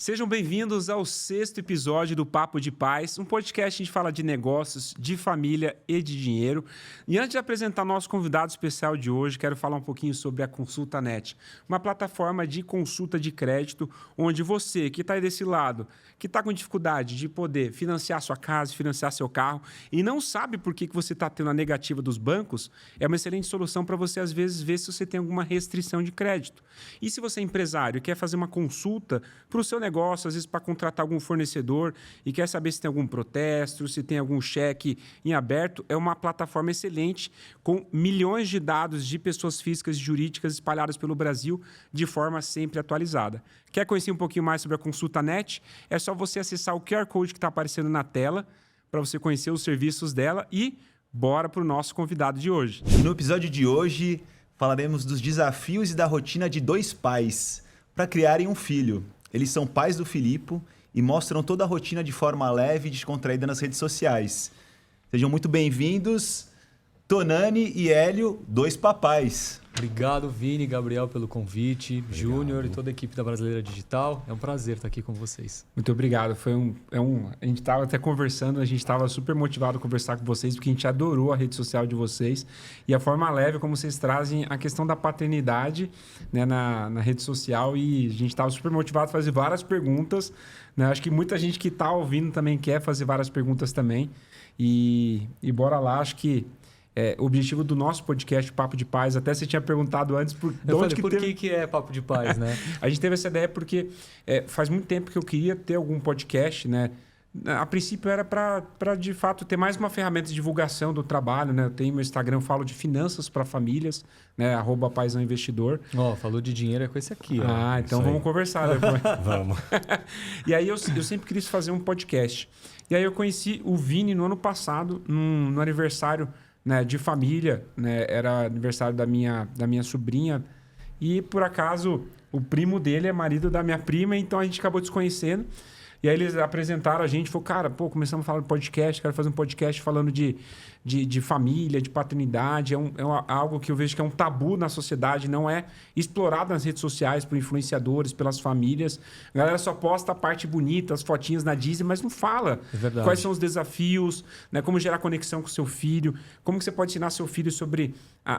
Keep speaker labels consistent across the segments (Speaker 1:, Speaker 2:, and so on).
Speaker 1: Sejam bem-vindos ao 6º episódio do Papo de Pais, um podcast que a gente fala de negócios, de família e de dinheiro. E antes de apresentar nosso convidado especial de hoje, quero falar um pouquinho sobre a ConsultaNet, uma plataforma de consulta de crédito, onde você que está aí desse lado, que está com dificuldade de poder financiar sua casa, financiar seu carro e não sabe por que você está tendo a negativa dos bancos, é uma excelente solução para você, às vezes, ver se você tem alguma restrição de crédito. E se você é empresário e quer fazer uma consulta para o seu negócio, às vezes para contratar algum fornecedor e quer saber se tem algum protesto, se tem algum cheque em aberto, é uma plataforma excelente com milhões de dados de pessoas físicas e jurídicas espalhadas pelo Brasil de forma sempre atualizada. Quer conhecer um pouquinho mais sobre a ConsultaNet? É só você acessar o QR Code que está aparecendo na tela para você conhecer os serviços dela e bora para o nosso convidado de hoje.
Speaker 2: No episódio de hoje, falaremos dos desafios e da rotina de dois pais para criarem um filho. Eles são pais do Filipe e mostram toda a rotina de forma leve e descontraída nas redes sociais. Sejam muito bem-vindos, Tonani e Hélio, dois papais.
Speaker 3: Obrigado, Vini e Gabriel, pelo convite, Júnior e toda a equipe da Brasileira Digital. É um prazer estar aqui com vocês.
Speaker 1: Muito obrigado. A gente estava até conversando, a gente estava super motivado a conversar com vocês, porque a gente adorou a rede social de vocês e a forma leve como vocês trazem a questão da paternidade, né, na rede social, e a gente estava super motivado a fazer várias perguntas, né? Acho que muita gente que está ouvindo também quer fazer várias perguntas também. E bora lá, acho que o objetivo do nosso podcast, Papo de Pais, até você tinha perguntado antes por
Speaker 3: que é Papo de Pais, né?
Speaker 1: A gente teve essa ideia porque faz muito tempo que eu queria ter algum podcast, né? A princípio era para de fato ter mais uma ferramenta de divulgação do trabalho, né? Eu tenho meu Instagram, falo de finanças para famílias, né? @paisãoinvestidor.
Speaker 3: Falou de dinheiro é com esse aqui.
Speaker 1: Então vamos conversar depois.
Speaker 3: Vamos.
Speaker 1: E aí eu sempre quis fazer um podcast. E aí eu conheci o Vini no ano passado, no aniversário, né, de família, né? Era aniversário da minha sobrinha e, por acaso, o primo dele é marido da minha prima, então a gente acabou se conhecendo. E aí eles apresentaram a gente, falou, cara, começamos a falar de podcast, quero fazer um podcast falando de família, de paternidade. É algo que eu vejo que é um tabu na sociedade, não é explorado nas redes sociais por influenciadores, pelas famílias. A galera só posta a parte bonita, as fotinhas na Disney, mas não fala quais são os desafios, né, como gerar conexão com o seu filho, como que você pode ensinar seu filho sobre...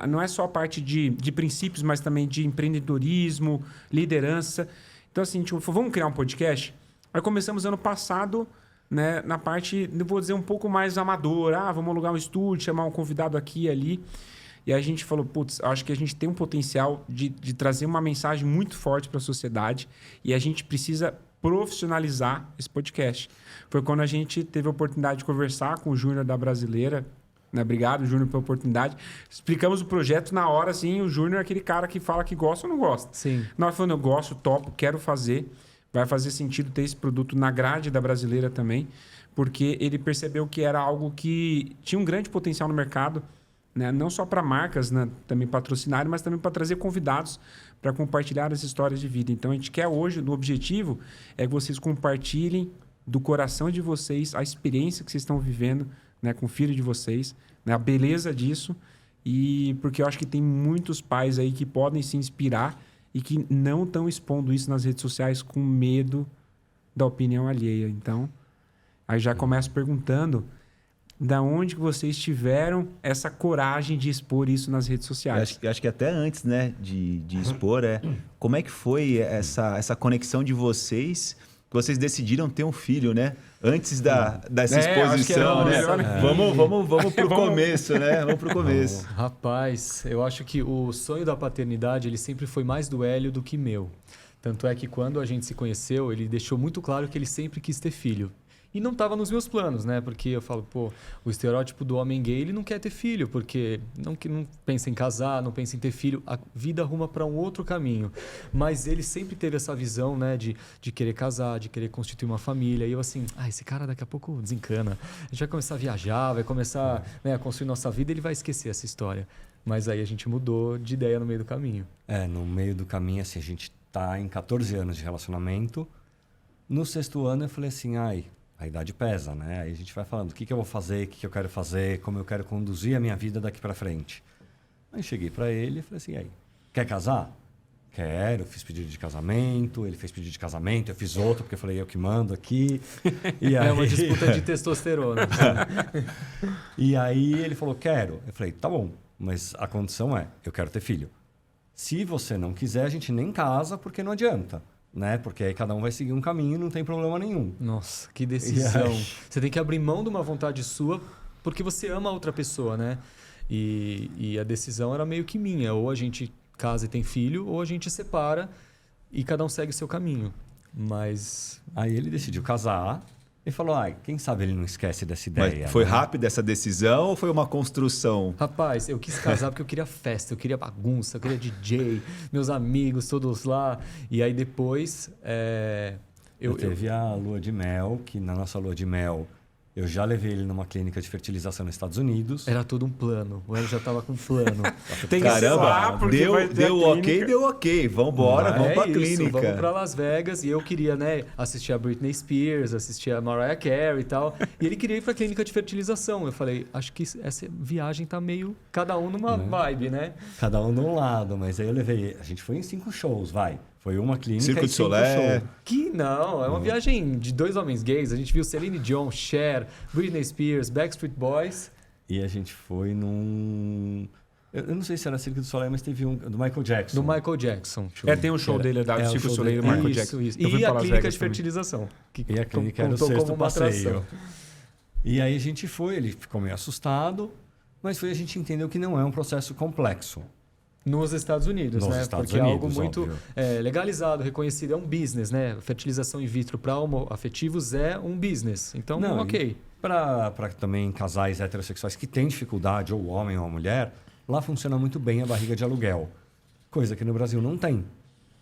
Speaker 1: não é só a parte de princípios, mas também de empreendedorismo, liderança. Então, assim, tipo, vamos criar um podcast? Aí começamos ano passado, né, na parte, vou dizer, um pouco mais amadora. Vamos alugar um estúdio, chamar um convidado aqui e ali. E aí a gente falou, acho que a gente tem um potencial de trazer uma mensagem muito forte para a sociedade e a gente precisa profissionalizar esse podcast. Foi quando a gente teve a oportunidade de conversar com o Júnior da Brasileira. Né? Obrigado, Júnior, pela oportunidade. Explicamos o projeto na hora, assim, o Júnior é aquele cara que fala que gosta ou não gosta.
Speaker 3: Sim.
Speaker 1: Nós falamos, eu gosto, topo, quero fazer. Vai fazer sentido ter esse produto na grade da Brasileira também, porque ele percebeu que era algo que tinha um grande potencial no mercado, né? Não só para marcas, né, também patrocinarem, mas também para trazer convidados para compartilhar as histórias de vida. Então, a gente quer hoje, o objetivo é que vocês compartilhem do coração de vocês a experiência que vocês estão vivendo, né, com o filho de vocês, né, a beleza disso, e porque eu acho que tem muitos pais aí que podem se inspirar e que não estão expondo isso nas redes sociais com medo da opinião alheia. Então, aí já começo perguntando da onde que vocês tiveram essa coragem de expor isso nas redes sociais.
Speaker 2: Acho que até antes, né, de expor, como é que foi essa conexão de vocês, que vocês decidiram ter um filho, né? Antes dessa exposição, né? Vamos pro começo, né? Vamos pro começo.
Speaker 3: Rapaz, eu acho que o sonho da paternidade ele sempre foi mais do Hélio do que meu. Tanto é que quando a gente se conheceu, ele deixou muito claro que ele sempre quis ter filho. E não estava nos meus planos, né? Porque eu falo, o estereótipo do homem gay, ele não quer ter filho, porque não pensa em casar, não pensa em ter filho, a vida arruma para um outro caminho. Mas ele sempre teve essa visão, né, de querer casar, de querer constituir uma família. E eu assim, esse cara daqui a pouco desencana. A gente vai começar a viajar, vai começar, né, a construir nossa vida, ele vai esquecer essa história. Mas aí a gente mudou de ideia no meio do caminho.
Speaker 4: No meio do caminho, assim, a gente tá em 14 anos de relacionamento. No 6º ano eu falei assim, a idade pesa, né? Aí a gente vai falando o que eu vou fazer, o que eu quero fazer, como eu quero conduzir a minha vida daqui para frente. Aí cheguei para ele e falei assim, quer casar? quero, fiz pedido de casamento, ele fez pedido de casamento, eu fiz outro, porque eu falei, eu que mando aqui. E aí...
Speaker 3: É uma disputa de testosterona.
Speaker 4: E aí ele falou, quero. Eu falei, tá bom, mas a condição é, eu quero ter filho. Se você não quiser, a gente nem casa, porque não adianta. Né? Porque aí cada um vai seguir um caminho e não tem problema nenhum.
Speaker 3: Nossa, que decisão. Você tem que abrir mão de uma vontade sua porque você ama a outra pessoa, né? E a decisão era meio que minha. Ou a gente casa e tem filho, ou a gente separa e cada um segue o seu caminho. Mas...
Speaker 4: Aí ele decidiu casar e falou, quem sabe ele não esquece dessa ideia.
Speaker 2: Mas foi
Speaker 4: né?
Speaker 2: rápida essa decisão ou foi uma construção?
Speaker 3: Rapaz, eu quis casar porque eu queria festa, eu queria bagunça, eu queria DJ, meus amigos todos lá. E aí depois...
Speaker 4: Teve a lua de mel, que na nossa lua de mel... Eu já levei ele numa clínica de fertilização nos Estados Unidos.
Speaker 3: Era todo um plano. O Hélio já estava com um plano.
Speaker 1: Tem que ser lá, porque vai ter
Speaker 2: deu
Speaker 1: a
Speaker 2: ok,
Speaker 1: clínica.
Speaker 2: deu ok. Vambora, vamos pra
Speaker 3: isso,
Speaker 2: clínica.
Speaker 3: Vamos para Las Vegas. E eu queria, né, assistir a Britney Spears, assistir a Mariah Carey e tal. E ele queria ir para a clínica de fertilização. Eu falei, acho que essa viagem tá meio... Cada um numa vibe, né?
Speaker 4: Cada um de um lado, mas aí eu levei... A gente foi em 5 shows, vai. Foi uma clínica
Speaker 2: Circo
Speaker 4: e
Speaker 2: de
Speaker 4: 5
Speaker 2: Solé.
Speaker 4: shows.
Speaker 3: Que não, é uma viagem de 2 homens gays. A gente viu Celine Dion, Cher, Britney Spears, Backstreet Boys.
Speaker 4: E a gente foi num... Eu não sei se era Circo do Soleil, mas teve um do Michael Jackson.
Speaker 3: Do Michael Jackson.
Speaker 1: Tem um show dele da
Speaker 4: o
Speaker 1: Circo
Speaker 4: show
Speaker 1: Soleil do
Speaker 4: dele.
Speaker 1: Michael
Speaker 3: Isso,
Speaker 1: Jackson.
Speaker 3: isso.
Speaker 1: Eu fui
Speaker 3: E
Speaker 1: pra
Speaker 3: a
Speaker 1: Las
Speaker 3: clínica
Speaker 1: Vegas
Speaker 3: de
Speaker 1: também.
Speaker 3: fertilização. Que
Speaker 4: E a clínica era o
Speaker 3: contou
Speaker 4: sexto
Speaker 3: como uma
Speaker 4: passeio.
Speaker 3: atração.
Speaker 4: E aí a gente foi, ele ficou meio assustado, mas foi a gente entendeu que não é um processo complexo.
Speaker 3: Nos Estados Unidos,
Speaker 4: Nos
Speaker 3: né?
Speaker 4: Estados
Speaker 3: Porque é algo
Speaker 4: Unidos,
Speaker 3: muito
Speaker 4: óbvio.
Speaker 3: legalizado, reconhecido, é um business, né? Fertilização in vitro para homoafetivos é um business. Então,
Speaker 4: Não,
Speaker 3: ok.
Speaker 4: Para também casais heterossexuais que têm dificuldade, ou homem ou mulher, lá funciona muito bem a barriga de aluguel, coisa que no Brasil não tem.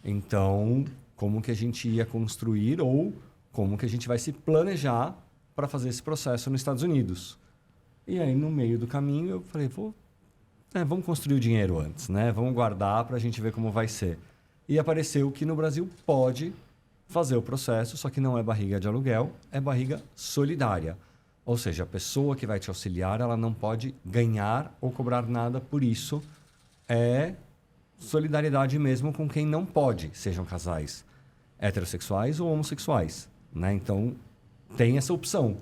Speaker 4: Então, como que a gente ia construir ou como que a gente vai se planejar para fazer esse processo nos Estados Unidos? E aí, no meio do caminho, eu falei, vamos construir o dinheiro antes, né? Vamos guardar para a gente ver como vai ser. E apareceu que no Brasil pode fazer o processo, só que não é barriga de aluguel, é barriga solidária. Ou seja, a pessoa que vai te auxiliar, ela não pode ganhar ou cobrar nada por isso. É solidariedade mesmo com quem não pode, sejam casais heterossexuais ou homossexuais, né? Então, tem essa opção.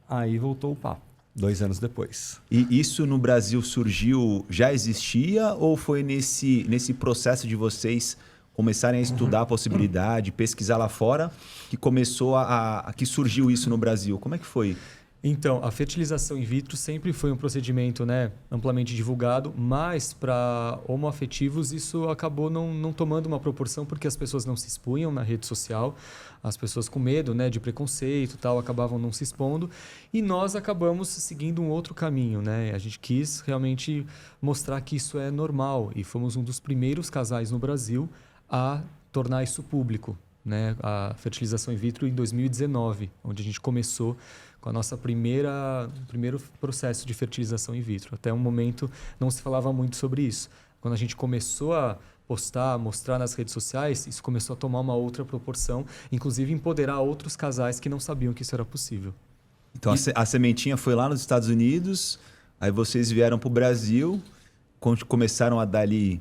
Speaker 4: Aí voltou o papo, 2 anos depois.
Speaker 2: E isso no Brasil surgiu, já existia ou foi nesse processo de vocês começarem a estudar a possibilidade, pesquisar lá fora, que começou que surgiu isso no Brasil? Como é que foi?
Speaker 3: Então, a fertilização in vitro sempre foi um procedimento, né, amplamente divulgado, mas para homoafetivos isso acabou não tomando uma proporção porque as pessoas não se expunham na rede social, as pessoas com medo, né, de preconceito e tal, acabavam não se expondo, e nós acabamos seguindo um outro caminho, né? A gente quis realmente mostrar que isso é normal e fomos um dos primeiros casais no Brasil a tornar isso público, né? A fertilização in vitro em 2019, onde a gente começou com a nossa primeiro processo de fertilização in vitro. Até um momento não se falava muito sobre isso. Quando a gente começou a postar, mostrar nas redes sociais, isso começou a tomar uma outra proporção, inclusive empoderar outros casais que não sabiam que isso era possível.
Speaker 2: Então a sementinha foi lá nos Estados Unidos, aí vocês vieram para o Brasil, começaram a dar ali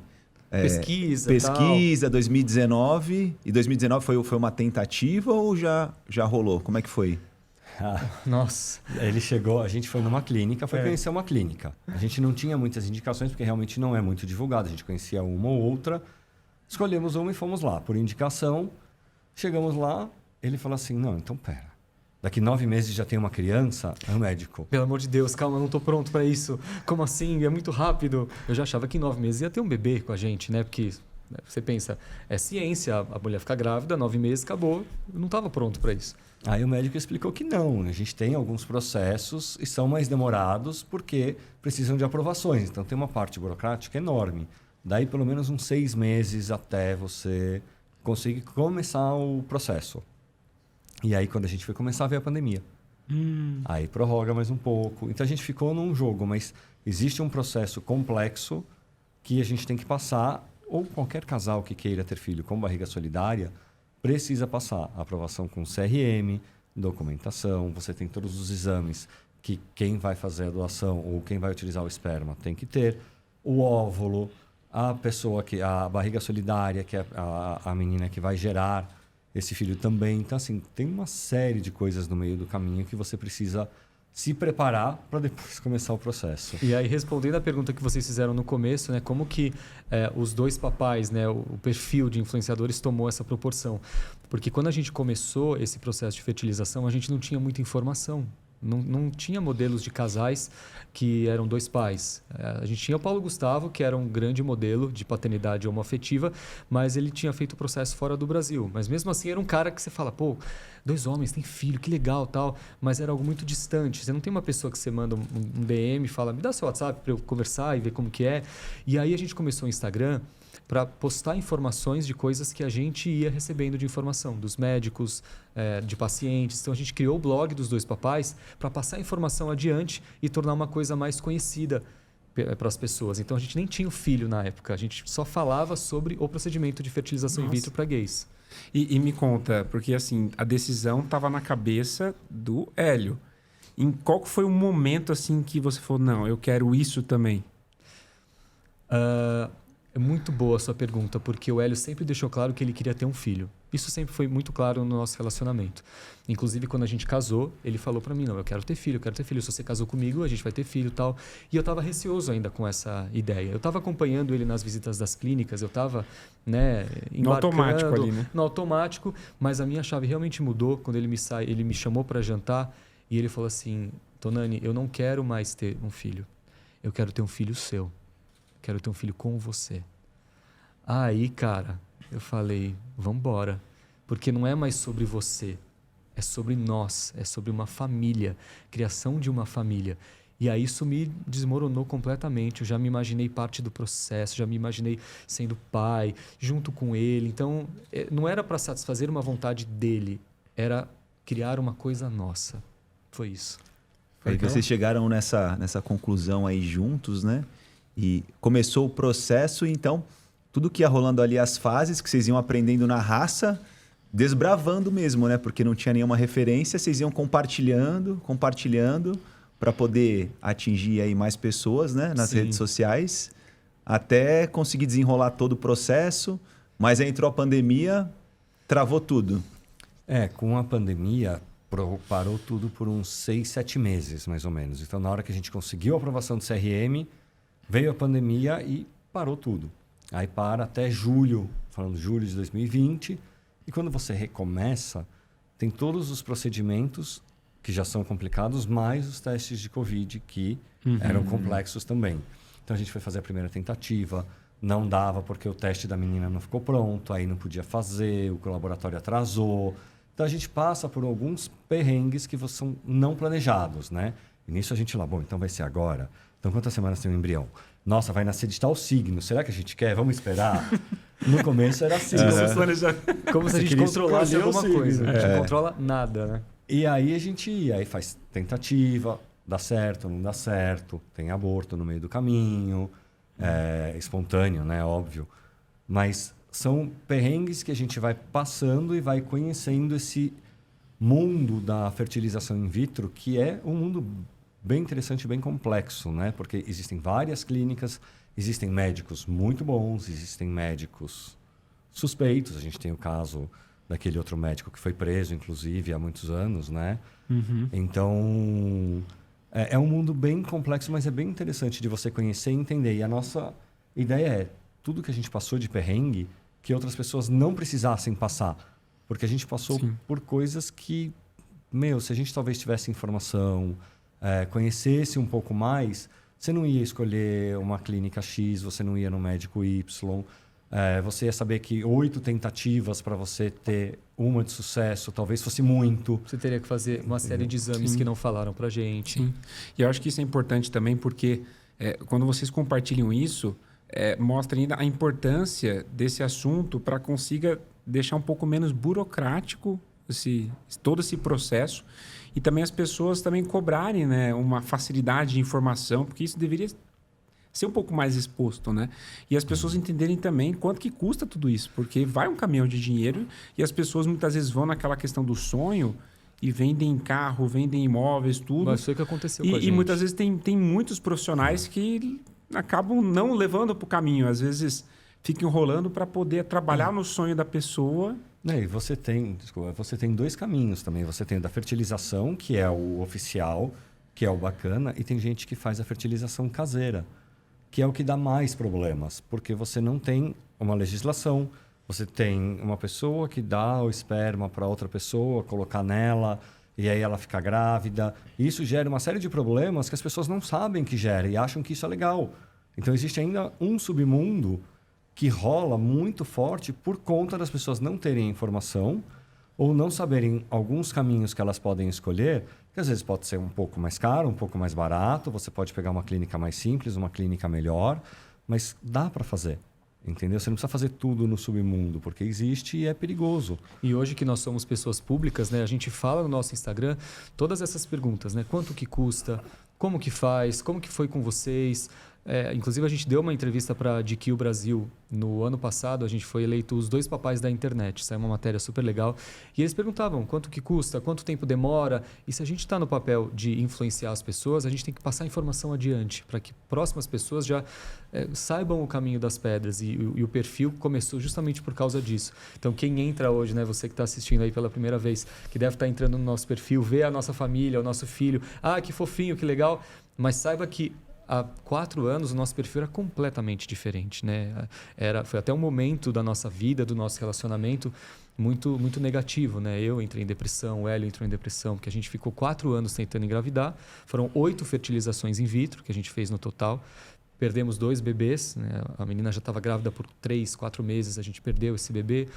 Speaker 2: pesquisa, 2019. E 2019 foi uma tentativa ou já rolou? Como é que foi?
Speaker 3: Nossa.
Speaker 4: Ele chegou, a gente foi numa clínica, foi conhecer uma clínica. A gente não tinha muitas indicações, porque realmente não é muito divulgado. A gente conhecia uma ou outra. Escolhemos uma e fomos lá. Por indicação, chegamos lá, ele falou assim, não, então pera. Daqui 9 meses já tem uma criança? É o médico.
Speaker 3: Pelo amor de Deus, calma, eu não estou pronto para isso. Como assim? É muito rápido. Eu já achava que em 9 meses ia ter um bebê com a gente, né? Porque você pensa, é ciência, a mulher fica grávida, 9 meses, acabou. Eu não estava pronto para isso.
Speaker 4: Aí o médico explicou que não, a gente tem alguns processos e são mais demorados porque precisam de aprovações. Então tem uma parte burocrática enorme. Daí pelo menos uns 6 meses até você conseguir começar o processo. E aí quando a gente foi começar, veio a pandemia. Aí prorroga mais um pouco. Então a gente ficou num jogo, mas existe um processo complexo que a gente tem que passar, ou qualquer casal que queira ter filho com barriga solidária precisa passar a aprovação com CRM, documentação, você tem todos os exames que quem vai fazer a doação ou quem vai utilizar o esperma tem que ter, o óvulo, a pessoa a barriga solidária, que é a menina que vai gerar esse filho também. Então, assim, tem uma série de coisas no meio do caminho que você precisa se preparar para depois começar o processo.
Speaker 3: E aí, respondendo a pergunta que vocês fizeram no começo, né, como que os dois papais, né, o perfil de influenciadores tomou essa proporção? Porque quando a gente começou esse processo de fertilização, a gente não tinha muita informação. Não tinha modelos de casais que eram dois pais. A gente tinha o Paulo Gustavo, que era um grande modelo de paternidade homoafetiva, mas ele tinha feito o processo fora do Brasil. Mas mesmo assim era um cara que você fala, pô, 2 homens, tem filho, que legal, tal. Mas era algo muito distante. Você não tem uma pessoa que você manda um DM e fala, me dá seu WhatsApp para eu conversar e ver como que é. E aí a gente começou o Instagram para postar informações de coisas que a gente ia recebendo de informação, dos médicos, de pacientes. Então, a gente criou o blog dos dois papais para passar a informação adiante e tornar uma coisa mais conhecida para as pessoas. Então, a gente nem tinha o filho na época, a gente só falava sobre o procedimento de fertilização in vitro para gays.
Speaker 1: E me conta, porque assim, a decisão estava na cabeça do Hélio. Qual foi o momento assim que você falou, não, eu quero isso também?
Speaker 3: É muito boa a sua pergunta, porque o Hélio sempre deixou claro que ele queria ter um filho. Isso sempre foi muito claro no nosso relacionamento. Inclusive, quando a gente casou, ele falou para mim, não, eu quero ter filho. Se você casou comigo, a gente vai ter filho e tal. E eu estava receoso ainda com essa ideia. Eu estava acompanhando ele nas visitas das clínicas, eu estava
Speaker 1: no automático ali, né?
Speaker 3: No automático, mas a minha chave realmente mudou quando ele me chamou para jantar e ele falou assim, Tonani, eu não quero mais ter um filho. Eu quero ter um filho seu. Quero ter um filho com você. Aí, cara, eu falei, vamos embora. Porque não é mais sobre você. É sobre nós. É sobre uma família. Criação de uma família. E aí isso me desmoronou completamente. Eu já me imaginei parte do processo. Já me imaginei sendo pai, junto com ele. Então, não era para satisfazer uma vontade dele. Era criar uma coisa nossa. Foi isso.
Speaker 2: Aí vocês chegaram nessa conclusão aí juntos, né? E começou o processo, então, tudo que ia rolando ali, as fases que vocês iam aprendendo na raça, desbravando mesmo, né? Porque não tinha nenhuma referência, vocês iam compartilhando para poder atingir aí mais pessoas, né? Nas redes sociais, até conseguir desenrolar todo o processo. Mas aí entrou a pandemia, travou tudo.
Speaker 4: Com a pandemia, parou tudo por uns 6, 7 meses, mais ou menos. Então, na hora que a gente conseguiu a aprovação do CRM, veio a pandemia e parou tudo. Aí para até julho, falando julho de 2020. E quando você recomeça, tem todos os procedimentos que já são complicados, mais os testes de Covid que eram complexos também. Então a gente foi fazer a primeira tentativa, não dava porque o teste da menina não ficou pronto, aí não podia fazer, o laboratório atrasou. Então a gente passa por alguns perrengues que são não planejados, né? E nisso a gente lá, bom, então vai ser agora. Então, quantas semanas tem um embrião? Nossa, vai nascer de tal signo. Será que a gente quer? Vamos esperar? No começo era assim.
Speaker 3: Como se a gente controlasse alguma coisa. A gente não controla nada, né?
Speaker 4: E aí a gente aí faz tentativa, dá certo, não dá certo. Tem aborto no meio do caminho. Espontâneo, né? Óbvio. Mas são perrengues que a gente vai passando e vai conhecendo esse mundo da fertilização in vitro, que é um mundo bem interessante e bem complexo, né? Porque existem várias clínicas, existem médicos muito bons, existem médicos suspeitos. A gente tem o caso daquele outro médico que foi preso, inclusive, há muitos anos, né? Então, é um mundo bem complexo, mas é bem interessante de você conhecer e entender. E a nossa ideia é tudo que a gente passou de perrengue, que outras pessoas não precisassem passar. Porque a gente passou por coisas que, se a gente talvez tivesse informação, conhecesse um pouco mais, você não ia escolher uma clínica X, você não ia no médico Y, você ia saber que 8 tentativas para você ter uma de sucesso talvez fosse muito.
Speaker 3: Você teria que fazer uma série de exames que não falaram para a gente.
Speaker 1: Sim. E eu acho que isso é importante também porque quando vocês compartilham isso, mostra ainda a importância desse assunto para consiga deixar um pouco menos burocrático todo esse processo. E também as pessoas também cobrarem, né, uma facilidade de informação, porque isso deveria ser um pouco mais exposto, né? E as pessoas entenderem também quanto que custa tudo isso, porque vai um caminhão de dinheiro e as pessoas muitas vezes vão naquela questão do sonho e vendem carro, vendem imóveis, tudo.
Speaker 3: Mas foi o que aconteceu com a gente.
Speaker 1: E muitas vezes tem muitos profissionais que acabam não levando para o caminho. Às vezes ficam enrolando para poder trabalhar no sonho da pessoa.
Speaker 4: E você tem 2 caminhos também. Você tem o da fertilização, que é o oficial, que é o bacana, e tem gente que faz a fertilização caseira, que é o que dá mais problemas, porque você não tem uma legislação, você tem uma pessoa que dá o esperma para outra pessoa, colocar nela, e aí ela fica grávida. E isso gera uma série de problemas que as pessoas não sabem que gera e acham que isso é legal. Então existe ainda um submundo que rola muito forte por conta das pessoas não terem informação ou não saberem alguns caminhos que elas podem escolher, que às vezes pode ser um pouco mais caro, um pouco mais barato, você pode pegar uma clínica mais simples, uma clínica melhor, mas dá para fazer, entendeu? Você não precisa fazer tudo no submundo, porque existe e é perigoso.
Speaker 3: E hoje que nós somos pessoas públicas, né, a gente fala no nosso Instagram todas essas perguntas, né? Quanto que custa? Como que faz? Como que foi com vocês? Inclusive, a gente deu uma entrevista para a GQ Brasil no ano passado. A gente foi eleito os 2 papais da internet. Saiu uma matéria super legal. E eles perguntavam quanto que custa, quanto tempo demora. E se a gente está no papel de influenciar as pessoas, a gente tem que passar a informação adiante para que próximas pessoas já saibam o caminho das pedras. E o perfil começou justamente por causa disso. Então, quem entra hoje, né, você que está assistindo aí pela primeira vez, que deve estar entrando no nosso perfil, vê a nossa família, o nosso filho. Ah, que fofinho, que legal. Mas saiba que há 4 anos o nosso perfil era completamente diferente, né? Foi até um momento da nossa vida, do nosso relacionamento muito, muito negativo, né? Eu entrei em depressão, o Hélio entrou em depressão, porque a gente ficou 4 anos tentando engravidar. Foram 8 fertilizações in vitro que a gente fez no total. Perdemos 2 bebês, né? A menina já estava grávida por 3, 4 meses, a gente perdeu esse bebê.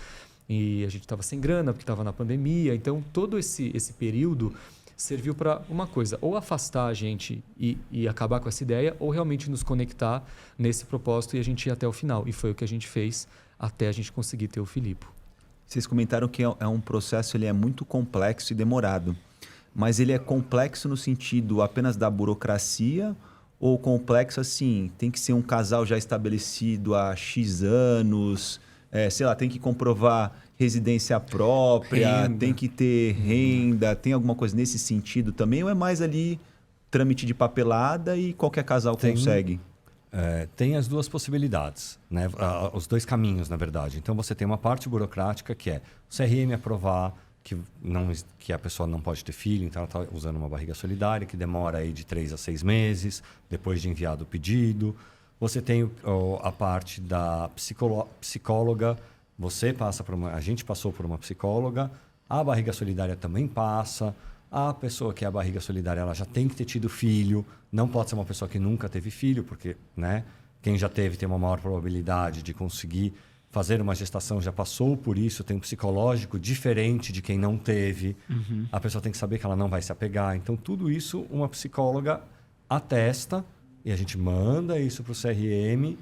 Speaker 3: E a gente estava sem grana, porque estava na pandemia. Então, todo esse período serviu para uma coisa, ou afastar a gente e acabar com essa ideia, ou realmente nos conectar nesse propósito e a gente ir até o final. E foi o que a gente fez até a gente conseguir ter o Filipo.
Speaker 2: Vocês comentaram que é um processo, ele é muito complexo e demorado. Mas ele é complexo no sentido apenas da burocracia ou complexo assim, tem que ser um casal já estabelecido há X anos, sei lá, tem que comprovar residência própria,
Speaker 1: Renda.
Speaker 2: tem que ter renda, tem alguma coisa nesse sentido também? Ou é mais ali trâmite de papelada e qualquer casal consegue?
Speaker 4: Tem as 2 possibilidades, né? Os 2 caminhos, na verdade. Então, você tem uma parte burocrática que é o CRM aprovar que a pessoa não pode ter filho, então ela está usando uma barriga solidária, que demora aí de 3 a 6 meses, depois de enviado o pedido. Você tem a parte da psicóloga, a gente passou por uma psicóloga, a barriga solidária também passa, a pessoa que é a barriga solidária ela já tem que ter tido filho, não pode ser uma pessoa que nunca teve filho, porque, né, quem já teve tem uma maior probabilidade de conseguir fazer uma gestação, já passou por isso, tem um psicológico diferente de quem não teve, a pessoa tem que saber que ela não vai se apegar. Então, tudo isso uma psicóloga atesta e a gente manda isso para o CRM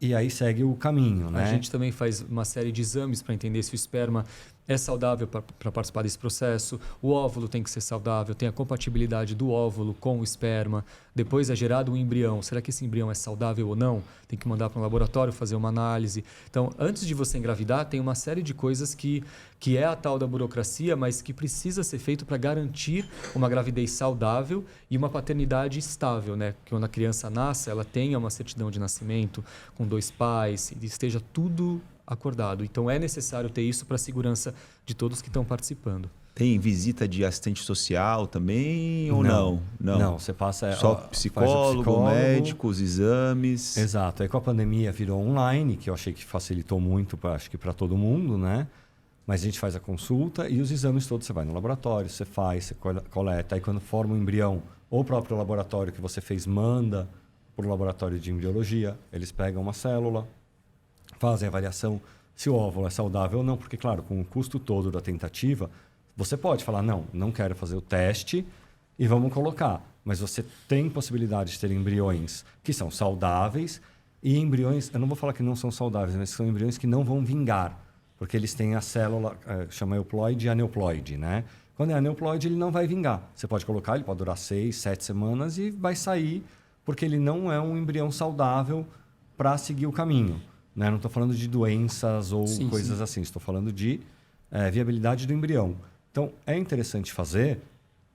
Speaker 4: e aí segue o caminho, né?
Speaker 3: A gente também faz uma série de exames para entender se o esperma é saudável para participar desse processo. O óvulo tem que ser saudável, tem a compatibilidade do óvulo com o esperma. Depois é gerado um embrião. Será que esse embrião é saudável ou não? Tem que mandar para um laboratório fazer uma análise. Então, antes de você engravidar, tem uma série de coisas que é a tal da burocracia, mas que precisa ser feito para garantir uma gravidez saudável e uma paternidade estável, né? Que quando a criança nasce, ela tenha uma certidão de nascimento com 2 pais, e esteja tudo acordado. Então, é necessário ter isso para a segurança de todos que estão participando.
Speaker 2: Tem visita de assistente social também ou não?
Speaker 4: Não, você passa...
Speaker 2: Só
Speaker 4: faz o
Speaker 2: psicólogo, médico, os exames.
Speaker 4: Exato. Aí com a pandemia virou online, que eu achei que facilitou muito, acho que para todo mundo, né? Mas a gente faz a consulta e os exames todos. Você vai no laboratório, você faz, você coleta. Aí quando forma o embrião, ou o próprio laboratório que você fez manda para o laboratório de embriologia. Eles pegam uma célula, fazem a avaliação se o óvulo é saudável ou não. Porque, claro, com o custo todo da tentativa, você pode falar, não quero fazer o teste e vamos colocar. Mas você tem possibilidade de ter embriões que são saudáveis e embriões, eu não vou falar que não são saudáveis, mas são embriões que não vão vingar. Porque eles têm a célula, chama euploide e aneuploide, né? Quando é aneuploide, ele não vai vingar. Você pode colocar, ele pode durar 6, 7 semanas e vai sair, porque ele não é um embrião saudável para seguir o caminho. Né? Não estou falando de doenças ou coisas assim, estou falando de viabilidade do embrião. Então, é interessante fazer,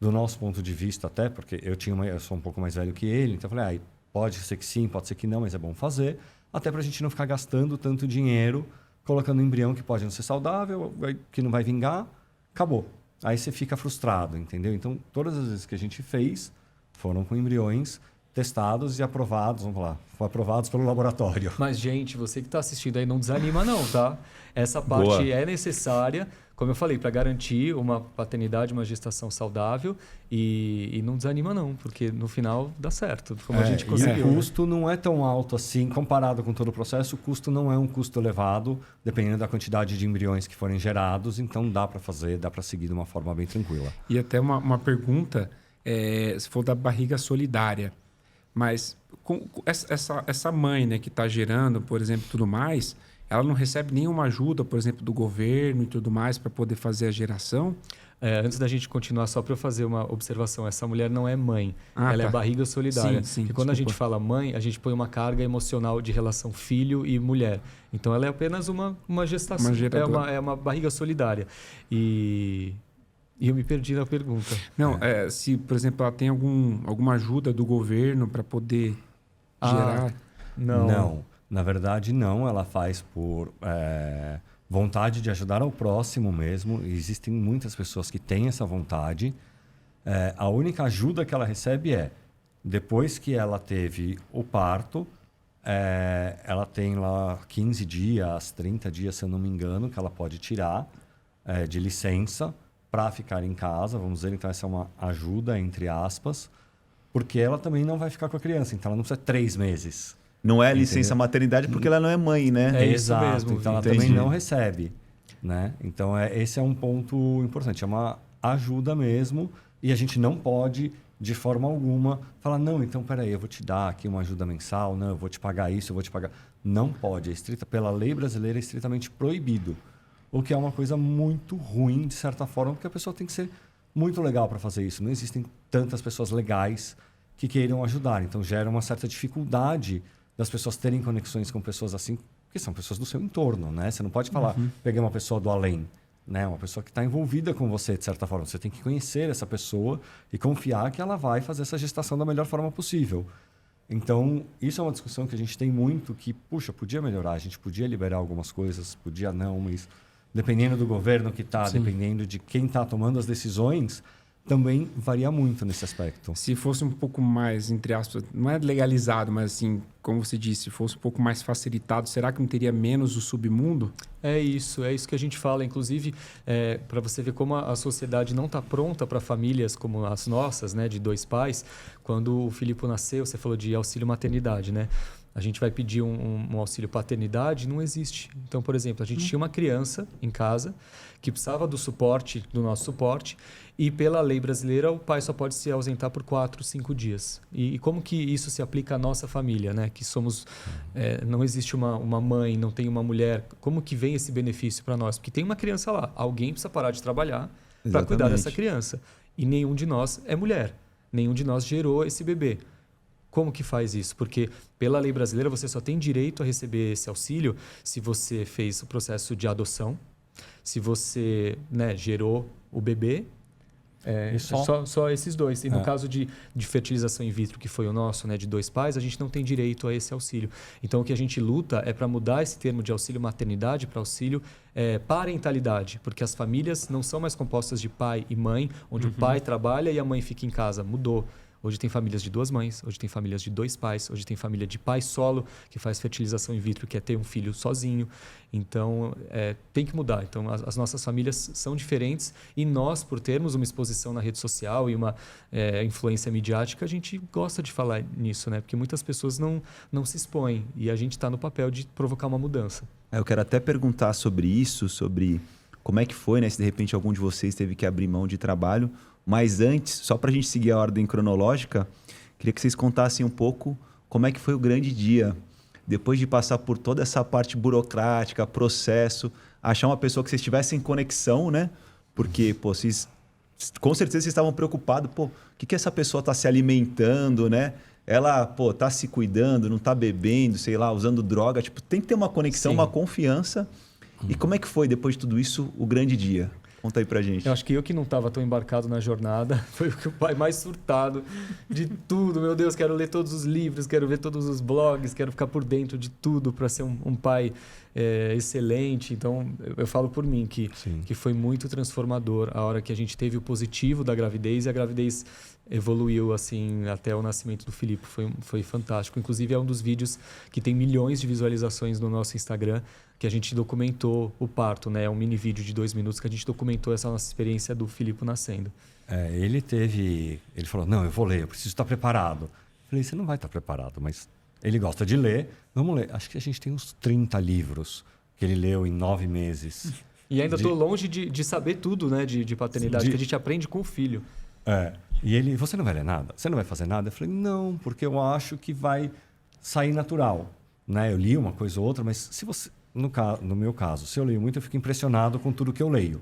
Speaker 4: do nosso ponto de vista até, porque eu sou um pouco mais velho que ele, então eu falei, Pode ser que sim, pode ser que não, mas é bom fazer. Até para a gente não ficar gastando tanto dinheiro colocando um embrião que pode não ser saudável, que não vai vingar, acabou. Aí você fica frustrado, entendeu? Então, todas as vezes que a gente fez foram com embriões testados e aprovados, vamos lá, foram aprovados pelo laboratório.
Speaker 3: Mas, gente, você que está assistindo aí, não desanima não, tá? Essa parte
Speaker 2: Boa.
Speaker 3: é necessária, como eu falei, para garantir uma paternidade, uma gestação saudável e não desanima não, porque no final dá certo, como a gente
Speaker 4: E
Speaker 3: conseguiu.
Speaker 4: o custo não é tão alto assim, comparado com todo o processo, o custo não é um custo elevado, dependendo da quantidade de embriões que forem gerados, então dá para fazer, dá para seguir de uma forma bem tranquila.
Speaker 1: E até uma pergunta, se for da barriga solidária, mas essa mãe, né, que está gerando, por exemplo, tudo mais, ela não recebe nenhuma ajuda, por exemplo, do governo e tudo mais para poder fazer a geração?
Speaker 3: Antes da gente continuar, só para eu fazer uma observação, essa mulher não é mãe, ela é barriga solidária.
Speaker 1: Sim,
Speaker 3: e quando a gente fala mãe, a gente põe uma carga emocional de relação filho e mulher. Então ela é apenas uma gestação, é uma barriga solidária. E eu me perdi na pergunta.
Speaker 1: Não, se, por exemplo, ela tem alguma ajuda do governo para poder gerar?
Speaker 3: Não.
Speaker 4: Na verdade, não. Ela faz por vontade de ajudar ao próximo mesmo. Existem muitas pessoas que têm essa vontade. A única ajuda que ela recebe depois que ela teve o parto, ela tem lá 15 dias, 30 dias, se eu não me engano, que ela pode tirar de licença para ficar em casa, vamos dizer. Então, essa é uma ajuda, entre aspas, porque ela também não vai ficar com a criança. Então, ela não precisa 3 meses.
Speaker 2: Não é licença maternidade porque ela não é mãe, né?
Speaker 3: É isso
Speaker 4: Exato.
Speaker 3: mesmo,
Speaker 4: Então, ela
Speaker 2: entendi.
Speaker 4: também não recebe, né? Então, esse é um ponto importante. É uma ajuda mesmo e a gente não pode, de forma alguma, falar, não, então, peraí, eu vou te dar aqui uma ajuda mensal, não, eu vou te pagar isso, eu vou te pagar... Não pode. Pela lei brasileira, é estritamente proibido. O que é uma coisa muito ruim, de certa forma, porque a pessoa tem que ser muito legal para fazer isso. Não existem tantas pessoas legais que queiram ajudar. Então, gera uma certa dificuldade das pessoas terem conexões com pessoas assim, porque são pessoas do seu entorno, né? Você não pode falar, peguei uma pessoa do além, né? Uma pessoa que está envolvida com você, de certa forma. Você tem que conhecer essa pessoa e confiar que ela vai fazer essa gestação da melhor forma possível. Então, isso é uma discussão que a gente tem muito, que, puxa, podia melhorar, a gente podia liberar algumas coisas, podia não, mas dependendo do governo que está, dependendo de quem está tomando as decisões, também varia muito nesse aspecto.
Speaker 1: Se fosse um pouco mais, entre aspas, não é legalizado, mas assim, como você disse, se fosse um pouco mais facilitado, será que não teria menos o submundo?
Speaker 3: É isso que a gente fala. Inclusive, para você ver como a sociedade não está pronta para famílias como as nossas, né, de 2 pais. Quando o Filipe nasceu, você falou de auxílio maternidade, né? A gente vai pedir um auxílio paternidade, não existe. Então, por exemplo, a gente tinha uma criança em casa que precisava do nosso suporte, e pela lei brasileira o pai só pode se ausentar por 4, 5 dias. E como que isso se aplica à nossa família, né? Que somos, não existe uma mãe, não tem uma mulher. Como que vem esse benefício para nós? Porque tem uma criança lá, alguém precisa parar de trabalhar para cuidar dessa criança. E nenhum de nós é mulher, nenhum de nós gerou esse bebê. Como que faz isso? Porque pela lei brasileira você só tem direito a receber esse auxílio se você fez o processo de adoção, se você, né, gerou o bebê, só esses dois. E no caso de fertilização in vitro, que foi o nosso, né, de 2 pais, a gente não tem direito a esse auxílio. Então o que a gente luta é para mudar esse termo de auxílio maternidade para auxílio parentalidade, porque as famílias não são mais compostas de pai e mãe, onde o pai trabalha e a mãe fica em casa. Mudou. Hoje tem famílias de 2 mães, hoje tem famílias de 2 pais, hoje tem família de pai solo, que faz fertilização in vitro, que é ter um filho sozinho. Então, tem que mudar. Então, as nossas famílias são diferentes e nós, por termos uma exposição na rede social e uma influência midiática, a gente gosta de falar nisso, né? Porque muitas pessoas não se expõem e a gente está no papel de provocar uma mudança.
Speaker 2: Eu quero até perguntar sobre isso, sobre como é que foi, né? Se de repente algum de vocês teve que abrir mão de trabalho. Mas antes, só para a gente seguir a ordem cronológica, queria que vocês contassem um pouco como é que foi o grande dia. Depois de passar por toda essa parte burocrática, processo, achar uma pessoa que vocês tivessem conexão, né? Porque, vocês, com certeza vocês estavam preocupados, o que essa pessoa está se alimentando, né? Ela, está se cuidando, não está bebendo, sei lá, usando droga. Tem que ter uma conexão, uma confiança. E como é que foi, depois de tudo isso, o grande dia? Conta aí pra gente.
Speaker 3: Eu acho que eu que não estava tão embarcado na jornada foi o pai mais surtado de tudo. Meu Deus, quero ler todos os livros, quero ver todos os blogs, quero ficar por dentro de tudo para ser um pai excelente. Então, eu falo por mim que foi muito transformador a hora que a gente teve o positivo da gravidez e a gravidez evoluiu assim até o nascimento do Filipe. Foi fantástico. Inclusive, é um dos vídeos que tem milhões de visualizações no nosso Instagram, que a gente documentou o parto, né? É um mini vídeo de 2 minutos que a gente documentou essa nossa experiência do Filipe nascendo.
Speaker 4: Ele falou, não, eu vou ler, eu preciso estar preparado. Eu falei, você não vai estar preparado, mas ele gosta de ler, vamos ler. Acho que a gente tem uns 30 livros que ele leu em 9 meses.
Speaker 3: E ainda estou longe de saber tudo, né, de paternidade, que a gente aprende com o filho.
Speaker 4: E ele, você não vai ler nada? Você não vai fazer nada? Eu falei, não, porque eu acho que vai sair natural. Né? Eu li uma coisa ou outra, mas se você... No meu caso, se eu leio muito, eu fico impressionado com tudo que eu leio.